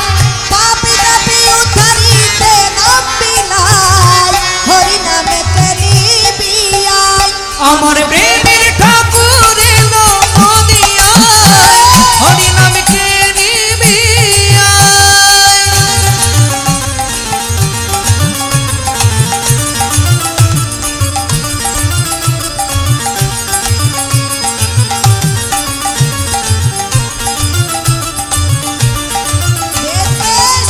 পাপী তাপী উদ্ধারিতে নাম বিলায়, হরি নামেতে নিবি আয়। আমার প্রেমের ঠাকুর এলো নদিয়ায়, হরি নামকে নিবি আয়। বেশ বেশ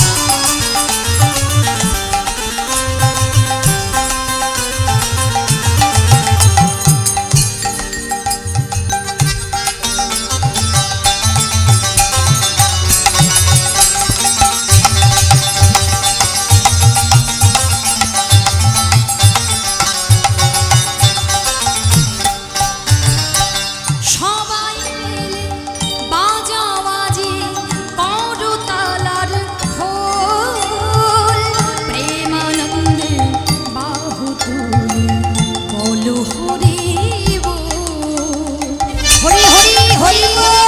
সবাই মিলে বাজাবাজি করতালার খোল, প্রেমানন্দে বাহু তুলে বলো হরি বল। হরি হরি হরি বল।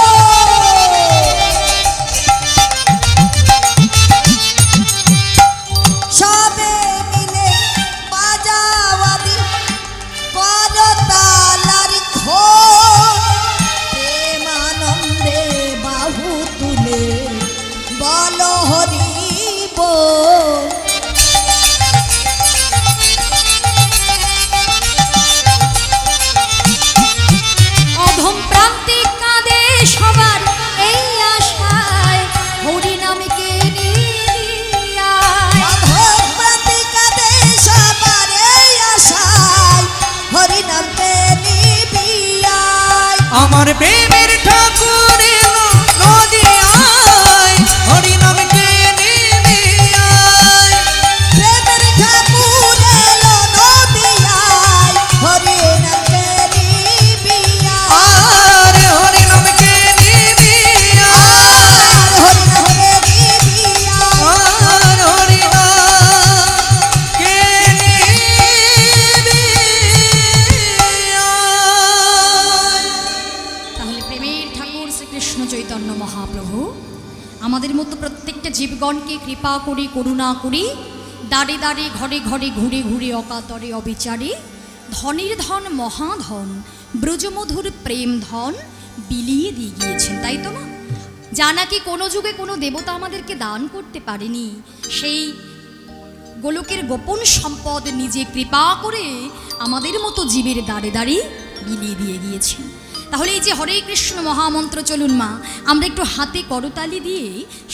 সবে মিলে বাজাওয়াবি করতালার খোল, প্রেমানন্দে বাহু তুলে বলো হরি বল। অধম প্রান্তে কাঁদে সবার এই আশায়, হরি নামকে নিবি আয়। অধম প্রান্তিকাতে সবার এই আশায়, হরি নামকে নিবি আয়। আমার প্রেমের ঠাকুর শ্রীকৃষ্ণ চৈতন্য মহাপ্রভু আমাদের মতো প্রত্যেকটা জীবগণকে কৃপা করে করুণা করি দাঁড়ে দাঁড়ে ঘরে ঘরে ঘুরে ঘুরে অকাতরে অবিচারে ধনের ধন মহাধন ব্রজমধুর প্রেম ধন বিলিয়ে দিয়ে গিয়েছেন, তাই তো মা? যা নাকি কোনো যুগে কোনো দেবতা আমাদেরকে দান করতে পারেনি, সেই গোলকের গোপন সম্পদ নিজে কৃপা করে আমাদের মতো জীবের দাঁড়ে দাঁড়ে বিলিয়ে দিয়ে গিয়েছেন। তাহলে এই যে হরে কৃষ্ণ মহামন্ত্র, চলুন মা আমরা একটু হাতে করতালি দিয়ে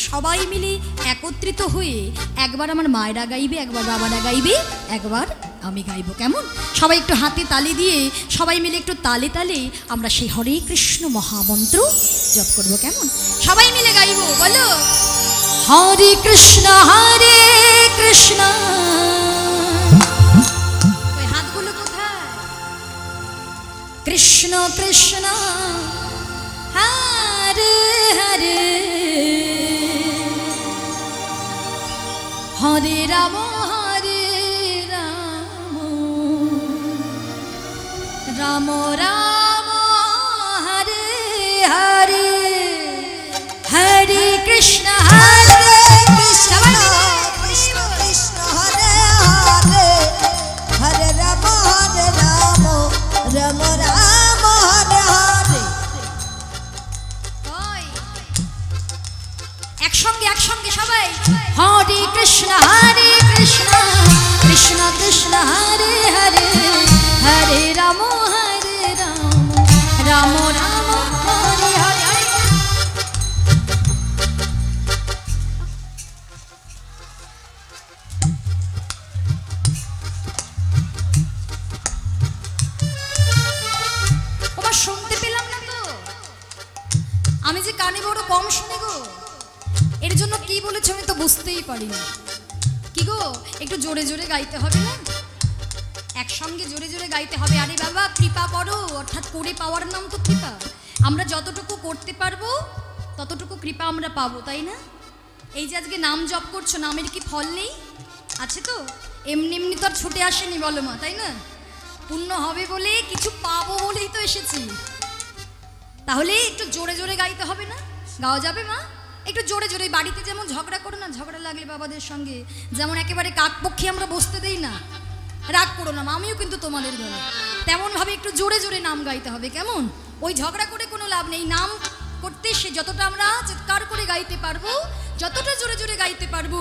সবাই মিলে একত্রিত হয়ে একবার আমার মায়েরা গাইবে, একবার বাবারা গাইবে, একবার আমি গাইবো, কেমন? সবাই একটু হাতে তালি দিয়ে সবাই মিলে একটু তালে তালে আমরা সেই হরে কৃষ্ণ মহামন্ত্র জপ করবো, কেমন? সবাই মিলে গাইবো, বলো হরে কৃষ্ণ ওই হাতগুলো কোথায়? কৃষ্ণ কৃষ্ণ হরে হরে হরে রাম রাম রাম হরে হরে হরে কৃষ্ণ কৃষ্ণ কৃষ্ণ কৃষ্ণ হরে হরে হরে রাম রাম রাম রাম হরে হরে। একসঙ্গে একসঙ্গে সবাই হরে কৃষ্ণ কৃষ্ণ কৃষ্ণ হরে হরে হরে রাম রাম রাম হরে হরে। ওবা শুনতে পেলাম না তো, আমি যে কানে বড় কম শুনি গো, এর জন্য কি বলেছো আমি তো বুঝতেই পারিনি। কি গো, একটু জোরে জোরে গাইতে হবে না? একসঙ্গে জোরে জোরে গাইতে হবে। আরে বাবা কৃপা করো, অর্থাৎ করে পাওয়ার নাম তো কৃপা। আমরা যতটুকু করতে পারবো ততটুকু কৃপা আমরা পাবো, তাই না? এই যে আজকে নাম জপ করছো, নামের কি ফল নেই? আছে তো, এমনি এমনি তো আর ছুটে আসেনি, বলো মা, তাই না? পুণ্য হবে বলে, কিছু পাবো বলেই তো এসেছি। তাহলে একটু জোরে জোরে গাইতে হবে না? গাওয়া যাবে মা? একটু জোরে জোরে। বাড়িতে যেমন ঝগড়া করো না, ঝগড়া লাগলে বাবাদের সঙ্গে যেমন একেবারে কাকপক্ষী আমরা বসতে দেই না, রাগ করো না, আমিও কিন্তু তোমাদের দলে, তেমন ভাবে একটু জোরে জোরে নাম গাইতে হবে, কেমন? ওই ঝগড়া করে কোনো লাভ নেই। নাম করতে সে যতটা আমরা চিৎকার করে গাইতে পারবো, যতটা জোরে জোরে গাইতে পারবো,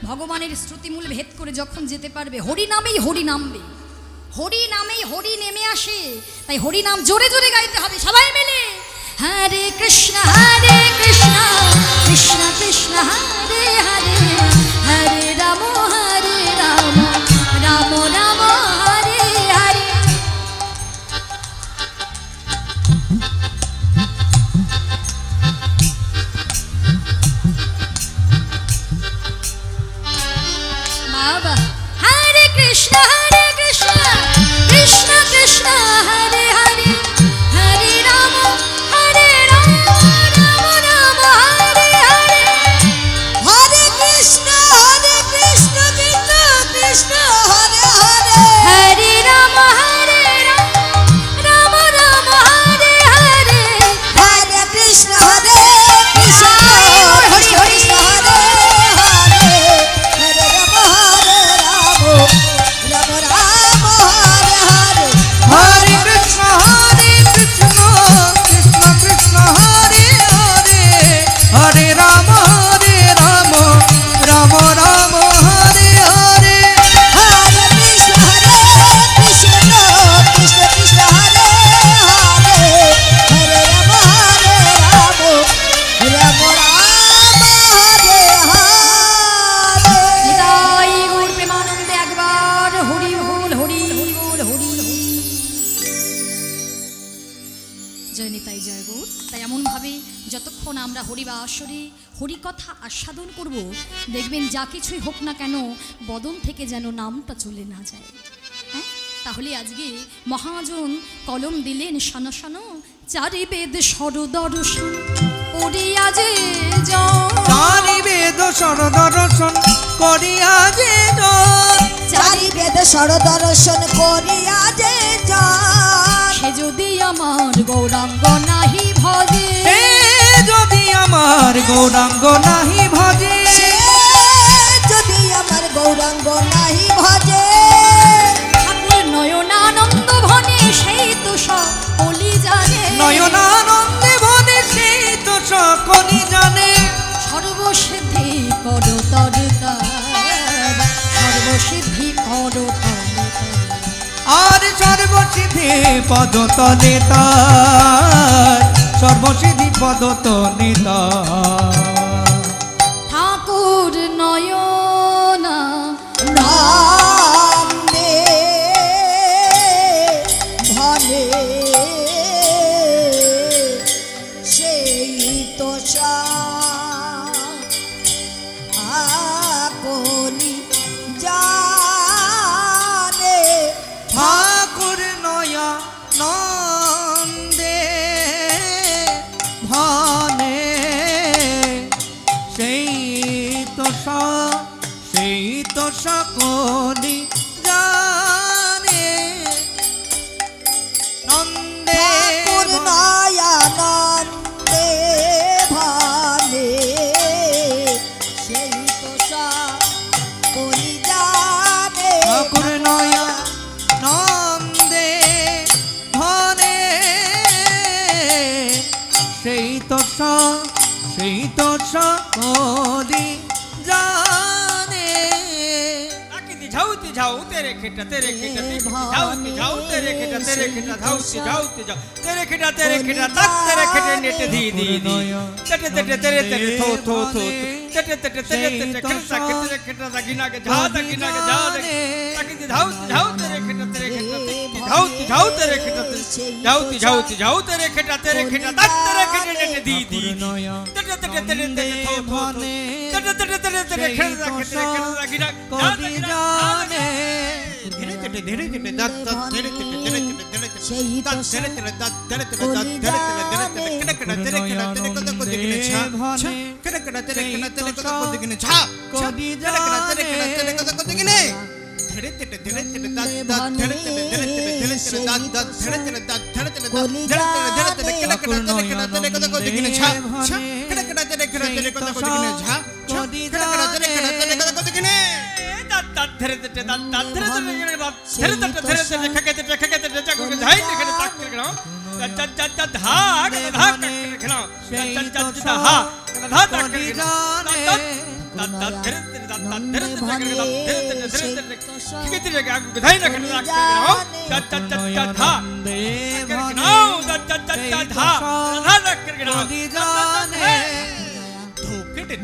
ভগবানের শ্রুতিমূল ভেদ করে যখন যেতে পারবে, হরি নামেই হরি নামবে, হরি নামেই হরি নেমে আসে। তাই হরি নাম জোরে জোরে গাইতে হবে সবাই মিলে। হরে কৃষ্ণ কৃষ্ণ কৃষ্ণ হরে হরে হরে রাম রাম রাম হরে হরে। বাবা হরে কৃষ্ণ কৃষ্ণ কৃষ্ণ হরে হরে হরে রাম রাম রাম হরে হরে। হরে কৃষ্ণ কৃষ্ণ কৃষ্ণ হরে হরে হরে রাম রাম রাম হরে হরে। হরে কৃষ্ণ কৃষ্ণ হরে কৃষ্ণ হরে হরে হরে রাম রাম রাম হরে হরে। হরে কৃষ্ণ কৃষ্ণ কৃষ্ণ হরে হরে হরে রাম রাম রাম হরে হরে। হরে কৃষ্ণ কৃষ্ণ কৃষ্ণ হরে হরে হরে রাম রাম হরে হরে। নিতাই গৌর প্রেমানন্দে একবার হরি বল হরি বল হরি। জয় নিতাই জয় গৌর। তাই এমনভাবে যতক্ষণ আমরা হরিবাসরে হরি কথা আস্বাদন করব, দেখবেন যা কিছুই হোক না কেন বদন থেকে যেন নামটা চলে না যায়। হ্যাঁ, তাহলে আজকে মহাজন কলম দিলেন, শোনো শোনো, চারি বেদ সরদর্শন পড়িয়া যে চারি বেদ সরদর্শন করিয়া যে চারি বেদ সরদর্শন করিয়া যে সে যদি আমার গৌরাঙ্গ নাহি ভজে, সে গৌরাঙ্গ নাহি ভজে সে যদি আমার গৌরাঙ্গ নাহি ভজে ঠাকুর নয়নানন্দ ভনে সেই তো সকলি জানে নয়নানন্দে বনে সেই তো সকলি জানে সর্বসিদ্ধি করতর তার সর্বসিদ্ধি করতর আর সর্বসিদ্ধি পদতলে তার সর্বসিদ্ধি পদতলে তার ঠাকুর নয়না নাম দে ভনে সেই তো সকলি জানে ঠাকুর নয়া নন্দে ভানে সেই তো সকলি জানে নন্দে ঠাকুর নয়ানন্দে ভানে সেই তো সকলি জানে ঠাকুর নয়া নন্দে ভানে সেই তো সকলি জানে झाऊते जाऊ तेरे खेटा तेरे खेटा झाऊते जाऊ तेरे खेटा झाऊते जाऊते जाऊ तेरे खेटा तक तेरे खेटे नेट धी धी धी तटे तटे तेरे तेरे थो थो थो तटे तटे तेरे तेरे खेटा तेरे खेटा गिना के जा ताकि झाऊते जाऊ तेरे खेटा झाऊते जाऊ तेरे खेटा झाऊते जाऊ तेरे खेटा तक तेरे खेटे नेट धी धी तटे तटे तेरे तेरे थो थो तटे तटे तेरे तेरे खेटा गिना धीरे धीरे धीरे धीरे दत धीरे धीरे धीरे धीरे সেই তো धीरे धीरे दत धीरे धीरे दत धीरे धीरे धीरे कड़ा तेरे कड़ा तेरे को दिखने छा कड़ा कड़ा तेरे को दिखने छा कड़ा कड़ा तेरे को दिखने धीरे धीरे धीरे धीरे दत धीरे धीरे धीरे धीरे दत धीरे धीरे दत धीरे धीरे कड़ा कड़ा तेरे को दिखने छा कड़ा कड़ा तेरे को दिखने छा कड़ा कड़ा तेरे को दिखने धीरे धीरे धीरे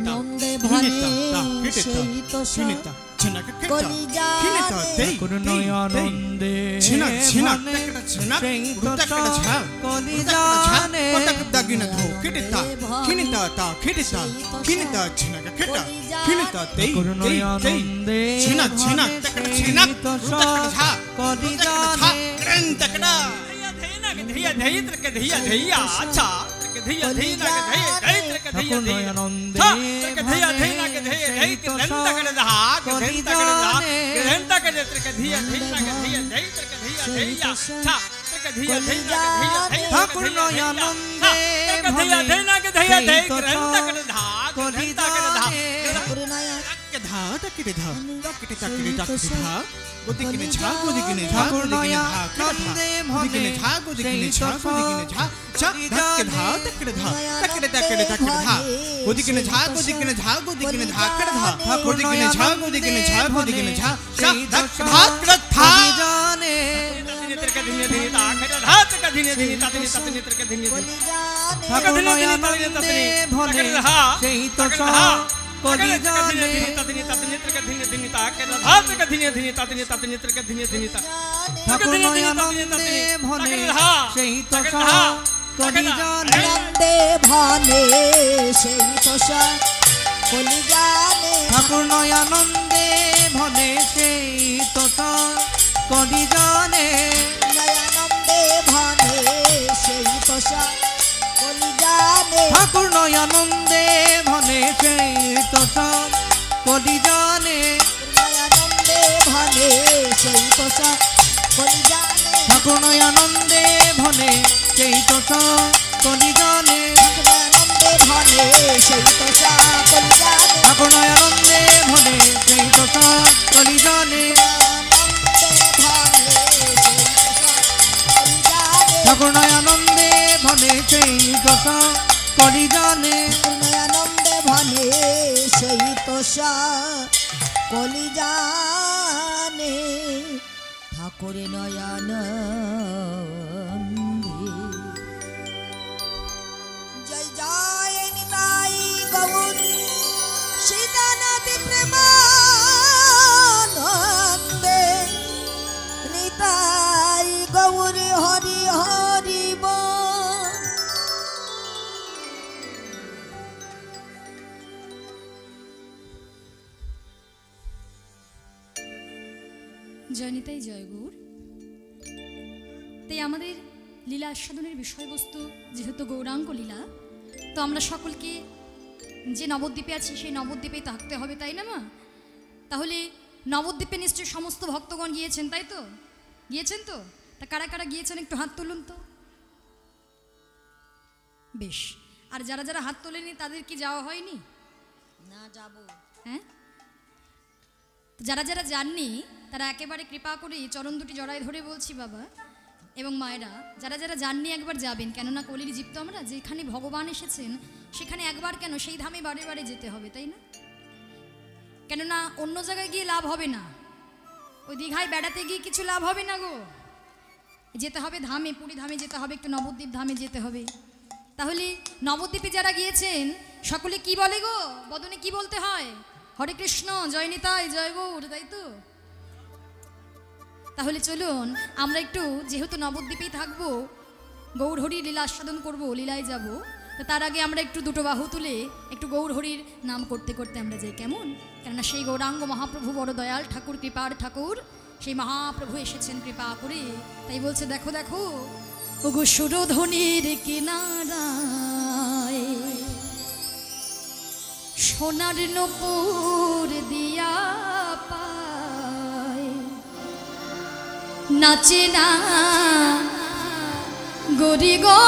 নন্দে ভানে সেই তো সকলি জানে করুণানন্দে छिना छिना ভানে छिना সেই তো সকলি জানে জানে দাগিনা ধো কিটা কিনিতা তা কিটা কিনিতা छिना কিটা কিনিতা তেই করুণানন্দে छिना छिना छिना তো সকলি জানে तकड़ा धैया धैया तक धैया धैया अच्छा धैया धैया के धैया धैया तक धैया धैया तक धैया धैया के धैया धैया के धंता के दहा के धंता के दहा के धंता के तक धैया धैया के धैया धैया तक धैया धैया अच्छा तक धैया धैया के धैया धैया ঠাকুর নয়নানন্দে धैया धैया के धैया धैया के धंता के दहा के धंता के दहा के धा तक के धा के तक के धा गोदी किने छा गोदी किने छा ঠাকুর गोदी किने छा নয়নানন্দে गोदी किने छा गोदी किने छा गोदी किने छा छा धक के धा तक के धा तक के तक के तक के धा गोदी किने छा गोदी किने छा गोदी किने धा के धा गोदी किने छा गोदी किने छा गोदी किने छा छा धक धा के धा জানে नेत्र के धीने धीने ता के धा तक धीने धीने ता धीने नेत्र के धीने धीने ঠাকুর নয়নানন্দে ভানে সেই তো সকলি জানে ঠাকুর নয়নানন্দে ভানে সেই তো সকলি জানে নন্দে ভানে সেই তো সকলি জানে ঠাকুর নয়নানন্দে ভানে সেই তো সকলি জানে নয়ানন্দে ভানে সেই তো সকলি জানে ঠাকুর নয়নানন্দে ভানে সেই তো সকলি জানে নয়ানন্দে ভানে সেই তো সকলি জানে ঠাকুর নয়নানন্দে ভানে সেই তো সকলি জানে নয়ানন্দে ভানে সেই ঠাকুরনয় আনন্দে ভনে সেই দশা করি জানে আনন্দে ভনে সেই তোষা কলি জানে ঠাকুরে নয়ানন্দে জয় জয় নিতাই গৌর সীতানাথ প্রেমানন্দে নিতাই গৌর হরি হরি বল। জয়নিতাই জয় গৌর। তাই আমাদের লীলা আস্বাদনের বিষয়বস্তু যেহেতু গৌরাঙ্গ লীলা, তো আমরা সকলকে যে নবদ্বীপে আছি সেই নবদ্বীপেই থাকতে হবে, তাই না মা? তাহলে নবদ্বীপে নিশ্চয়ই সমস্ত ভক্তগণ গিয়েছেন, তাই তো? গিয়েছেন তো? তা কারা কারা গিয়েছেন একটু হাত তুলুন তো। বেশ, আর যারা যারা হাত তোলেনি তাদের কি যাওয়া হয়নি? না যাব। হ্যাঁ, যারা যারা যাননি তারা একেবারে কৃপা করে চরণ দুটি জড়ায় ধরে বলছি বাবা এবং মায়েরা, যারা যারা যাননি একবার যাবেন, কেননা কলির জীব তো আমরা, যেখানে ভগবান এসেছেন সেখানে একবার কেন সেই ধামে বারে বারে যেতে হবে, তাই না? কেননা অন্য জায়গায় গিয়ে লাভ হবে না, ওই দীঘায় বেড়াতে গিয়ে কিছু লাভ হবে না গো, যেতে হবে ধামে, পুরী ধামে যেতে হবে, একটু নবদ্বীপ ধামে যেতে হবে। তাহলে নবদ্বীপে যারা গিয়েছেন সকলে কি বলে গো, বদনে কি বলতে হয়? হরে কৃষ্ণ, জয় নিতাই, জয় গৌর, তাই তো? তাহলে চলুন আমরা একটু, যেহেতু নবদ্বীপেই থাকবো, গৌর হরির লীলা আস্বাদন করবো, লীলায় যাব, তো তার আগে আমরা একটু দুটো বাহু তুলে একটু গৌর হরির নাম করতে করতে আমরা যাই, কেমন? কেননা সেই গৌরাঙ্গ মহাপ্রভু বড় দয়াল ঠাকুর, কৃপার ঠাকুর, সেই মহাপ্রভু এসেছেন কৃপা করে। তাই বলছে দেখো দেখো ওগো সুরধ্বনির কিনারায় সোনার নূপুর দিয়া পায়, নাচে না গরি গো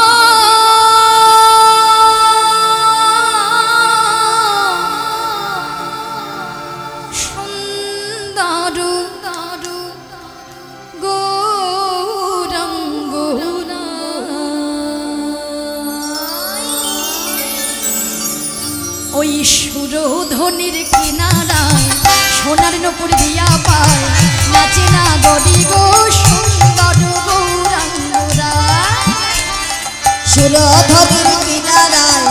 সুন্দর গৌরাঙ্গ। ওই সুরধ্বনির কিনারায় সোনার নূপুর দিয়া পায়, নাচে না গরি গো সুন্দর গৌরাঙ্গরা। সুরধনির কিনারায়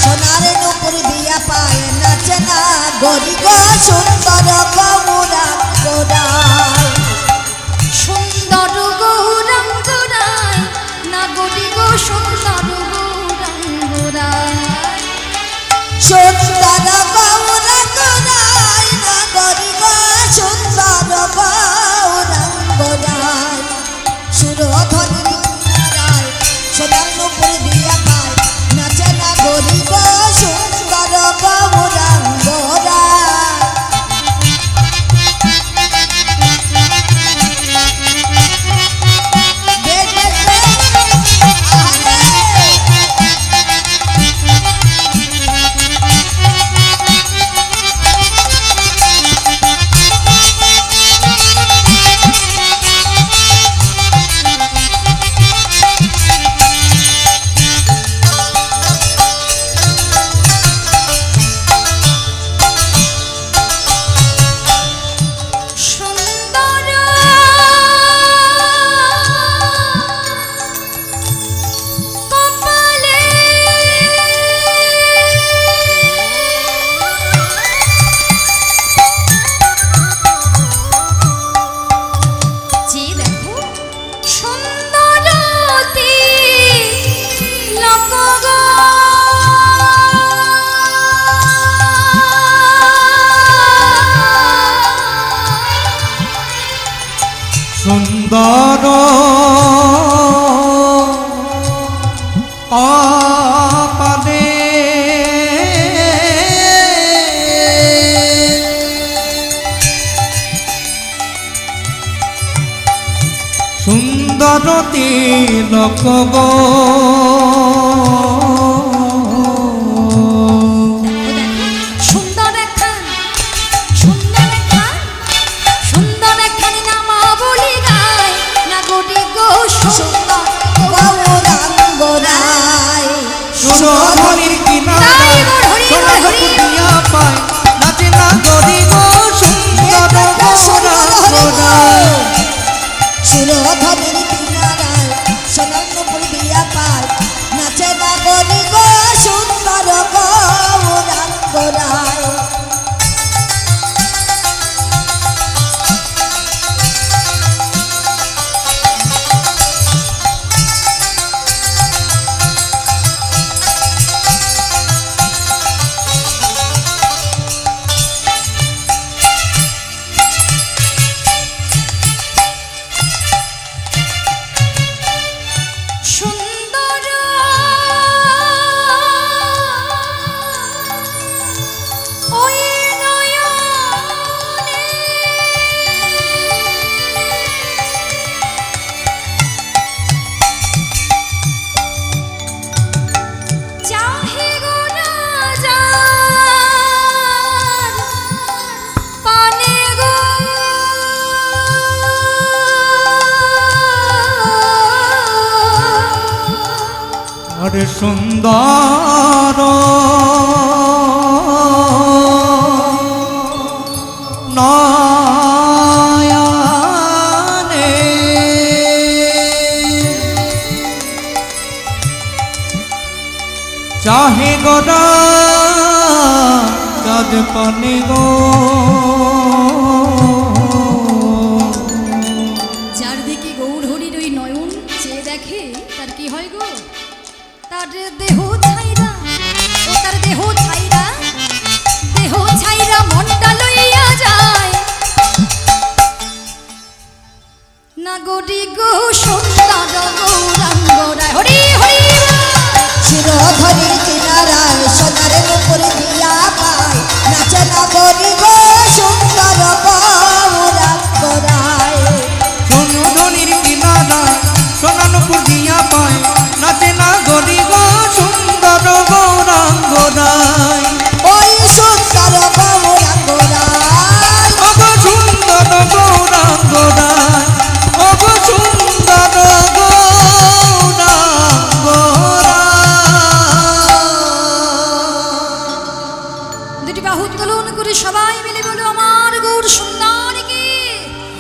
সোনার নূপুর দিয়া পায়, নাচে না গরি গো সুন্দর গৌরাঙ্গরায়। সুন্দর গৌরাঙ্গরায়, না গরি গো সুন্দর গৌরাঙ্গরায়। সুন্দর গৌরাঙ্গরায়, না গরি গো সুন্দর গৌরাঙ্গরায়। সুরধনির কিনারায় সোনার নূপুর দিয়া পায়, নাচে না গরি গো সুন্দর গৌরাঙ্গরায়। সুন্দর কপালে সুন্দর তিলক গো সুন্দর আরে সুন্দর নয়নে চাহে গোরা চাঁদ পানে গো যার দিকে গৌর হরির ওই নয়ন চেয়ে দেখে তার কি হয় গো? তার দেহ ছাইরা ও তার দেহ ছাইরা মনটা লইয়া যায় না গরি গো সুন্দর গৌরাঙ্গরায় হরি হরি শিরোধরির কিনারায় সোনার নুপুর দিয়া পায় নাচে না গরি গো সুন্দর গৌরাঙ্গরায় সোনু ধনির কিনারায় সোনানুপুর দিয়া পায় নাচে না গরি গো সুন্দর গৌরাঙ্গরায় ওই সুন্দর গৌরাঙ্গরায় অগো সুন্দর গৌরাঙ্গরায় অগো সুন্দর গৌরাঙ্গরায়। দুটি বাহু উত্তোলন করে সবাই মিলে বলো আমার গৌর সুন্দর কি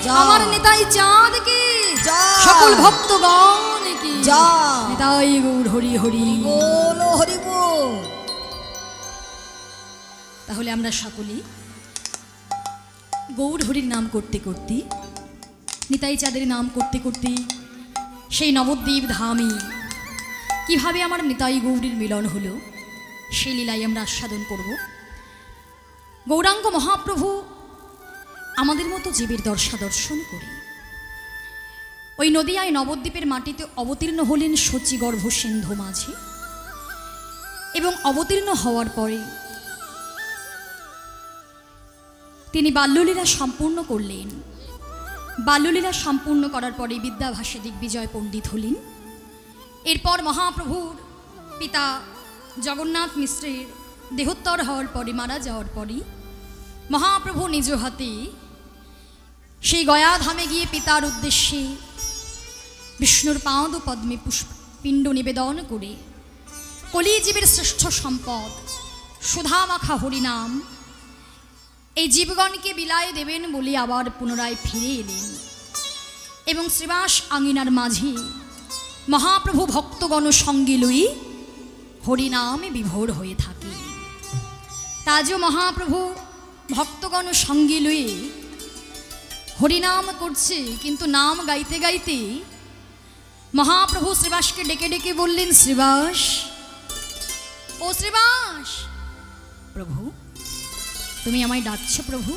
যা। আমার নেতাই চাঁদ কি যা। সকল ভক্তগণ কি যা। নেতাই গৌর হরি হরি বলো হরি বল। তাহলে আমরা সকলেই গৌর হরির নাম করতে করতে নিতাই চাঁদের নাম করতে করতে সেই নবদ্বীপ ধামে কিভাবে আমার নিতাই গৌরীর মিলন হলো সেই লীলাই আমরা আস্বাদন করব। গৌরাঙ্গ মহাপ্রভু আমাদের মতো জীবের দর্শন করে ওই নদিয়ায় নবদ্বীপের মাটিতে অবতীর্ণ হলেন শচীগর্ভ সিন্ধু মাঝে এবং অবতীর্ণ হওয়ার পরে তিনি বাল্যলীলা সম্পূর্ণ করলেন। বাল্যলীলা সম্পূর্ণ করার পরে বিদ্যাভাসে দিগ্বিজয় পণ্ডিত হলেন। এরপর মহাপ্রভুর পিতা জগন্নাথ মিশ্রের দেহোত্তর হওয়ার পরে মারা যাওয়ার পরে মহাপ্রভু নিজ হাতে সেই গয়াধামে গিয়ে পিতার উদ্দেশ্যে বিষ্ণুর পাদ পদ্মে পুষ্পিণ্ড নিবেদন করে কলিজীবের শ্রেষ্ঠ সম্পদ সুধামাখা হরিনাম এই জীবগণকে বিলায় দেবেন বলে আবার পুনরায় ফিরে এলেন এবং শ্রীবাস আঙিনার মাঝে মহাপ্রভু ভক্তগণ সঙ্গে লই হরিনামে বিভোর হয়ে থাকে। তাজও মহাপ্রভু ভক্তগণ সঙ্গে লয়ে হরিনাম করছে, কিন্তু নাম গাইতে গাইতে মহাপ্রভু শ্রীবাসকে ডেকে ডেকে বললেন, শ্রীবাস, ও শ্রীবাস, প্রভু তুমি আমায় ডাকছো প্রভু?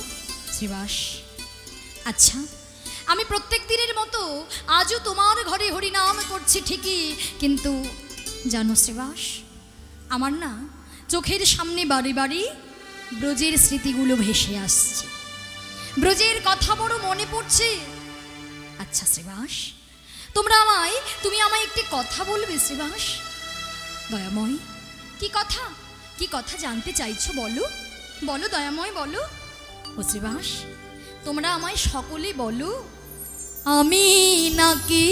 শ্রীবাস, আচ্ছা আমি প্রত্যেক দিনের মতো আজও তোমার ঘরে হরিনাম করছি ঠিকই, কিন্তু জানো শ্রীবাস, আমার না চোখের সামনে বাড়ি বাড়ি ব্রজের স্মৃতিগুলো ভেসে আসছে, ব্রজের কথা বড় মনে পড়ছে। আচ্ছা শ্রীবাস, তুমি আমায় একটি কথা বলবে শ্রীবাস? দয়াময়, কি কথা? কি কথা জানতে চাইছো বলো, বলো দয়াময় বলো। ও শ্রীবাস, তোমরা আমায় সকলে বলো, আমি নাকি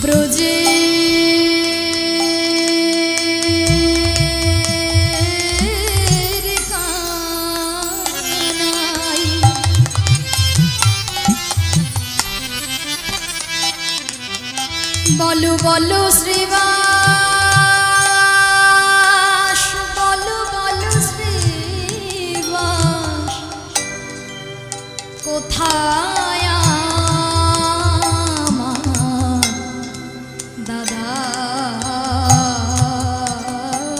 ব্রজে বলো বলো শ্রীবাস, বলো বলো শ্রীবাস, কোথায় আমার দাদা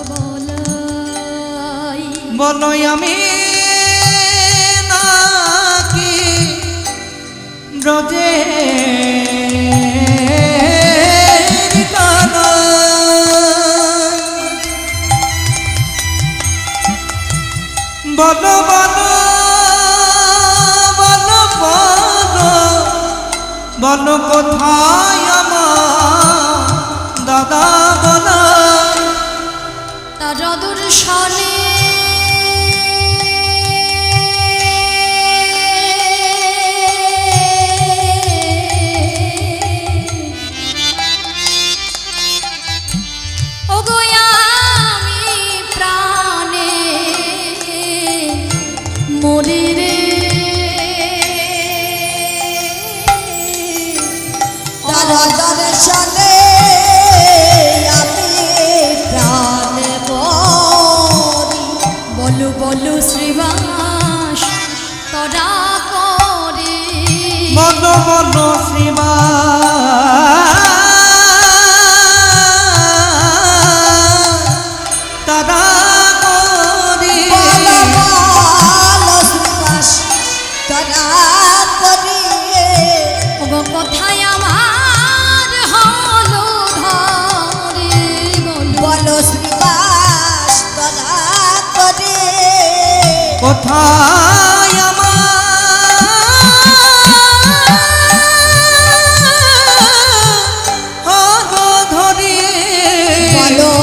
বলাই? বলই আমি নাকি ব্রজে বলো বলো বলো বলো বলো কোথায় আমার দাদা বলো? তার দর্শনে কোথায় আমার ধরে বলো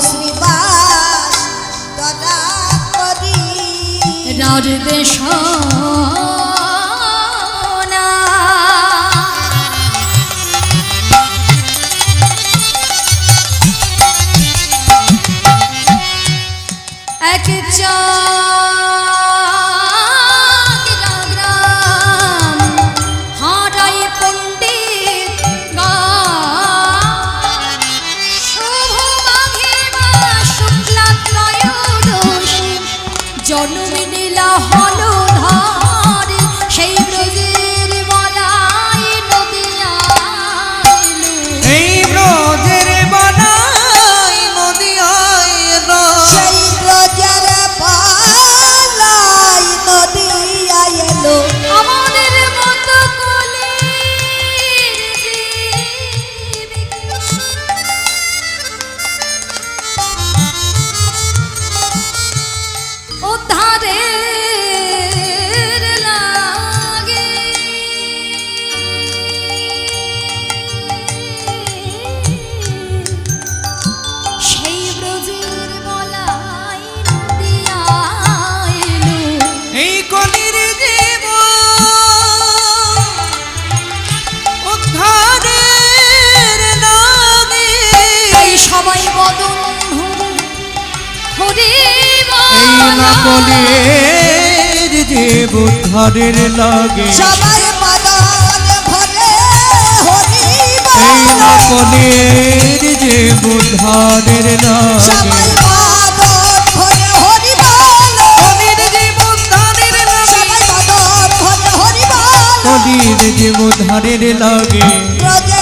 শ্রীবাস তরা করি রার দেশনা এক গ্রাম হারাই পণ্ডিত শুভ মাঘে মাস শুক্লা ত্রয়োদশী জন্মে নীলা হল ধর সেই ব্রজের বলাই নদিয়া এই ব্রজের বানাই নদিয়ায় এলো সেই ব্রজের পালাই নদিয়া এলো আমাদের মতো কলির উদ্ধারের লাগে সেই ব্রজের বলাই নদিয়া এলো এই কলির জীব উদ্ধারের লাগে এই সবাই বদন হরি এই না কলির জীব উদ্ধারের লাগে সবাই বাদন ভরে হরি এই না বল কলির জীব উদ্ধারের লাগে সবাই বাদন ভরে হরি বল কলির জীব উদ্ধারের লাগে সবাই বাদন ভরে হরি বল কলির জীব উদ্ধারের লাগে ব্রজে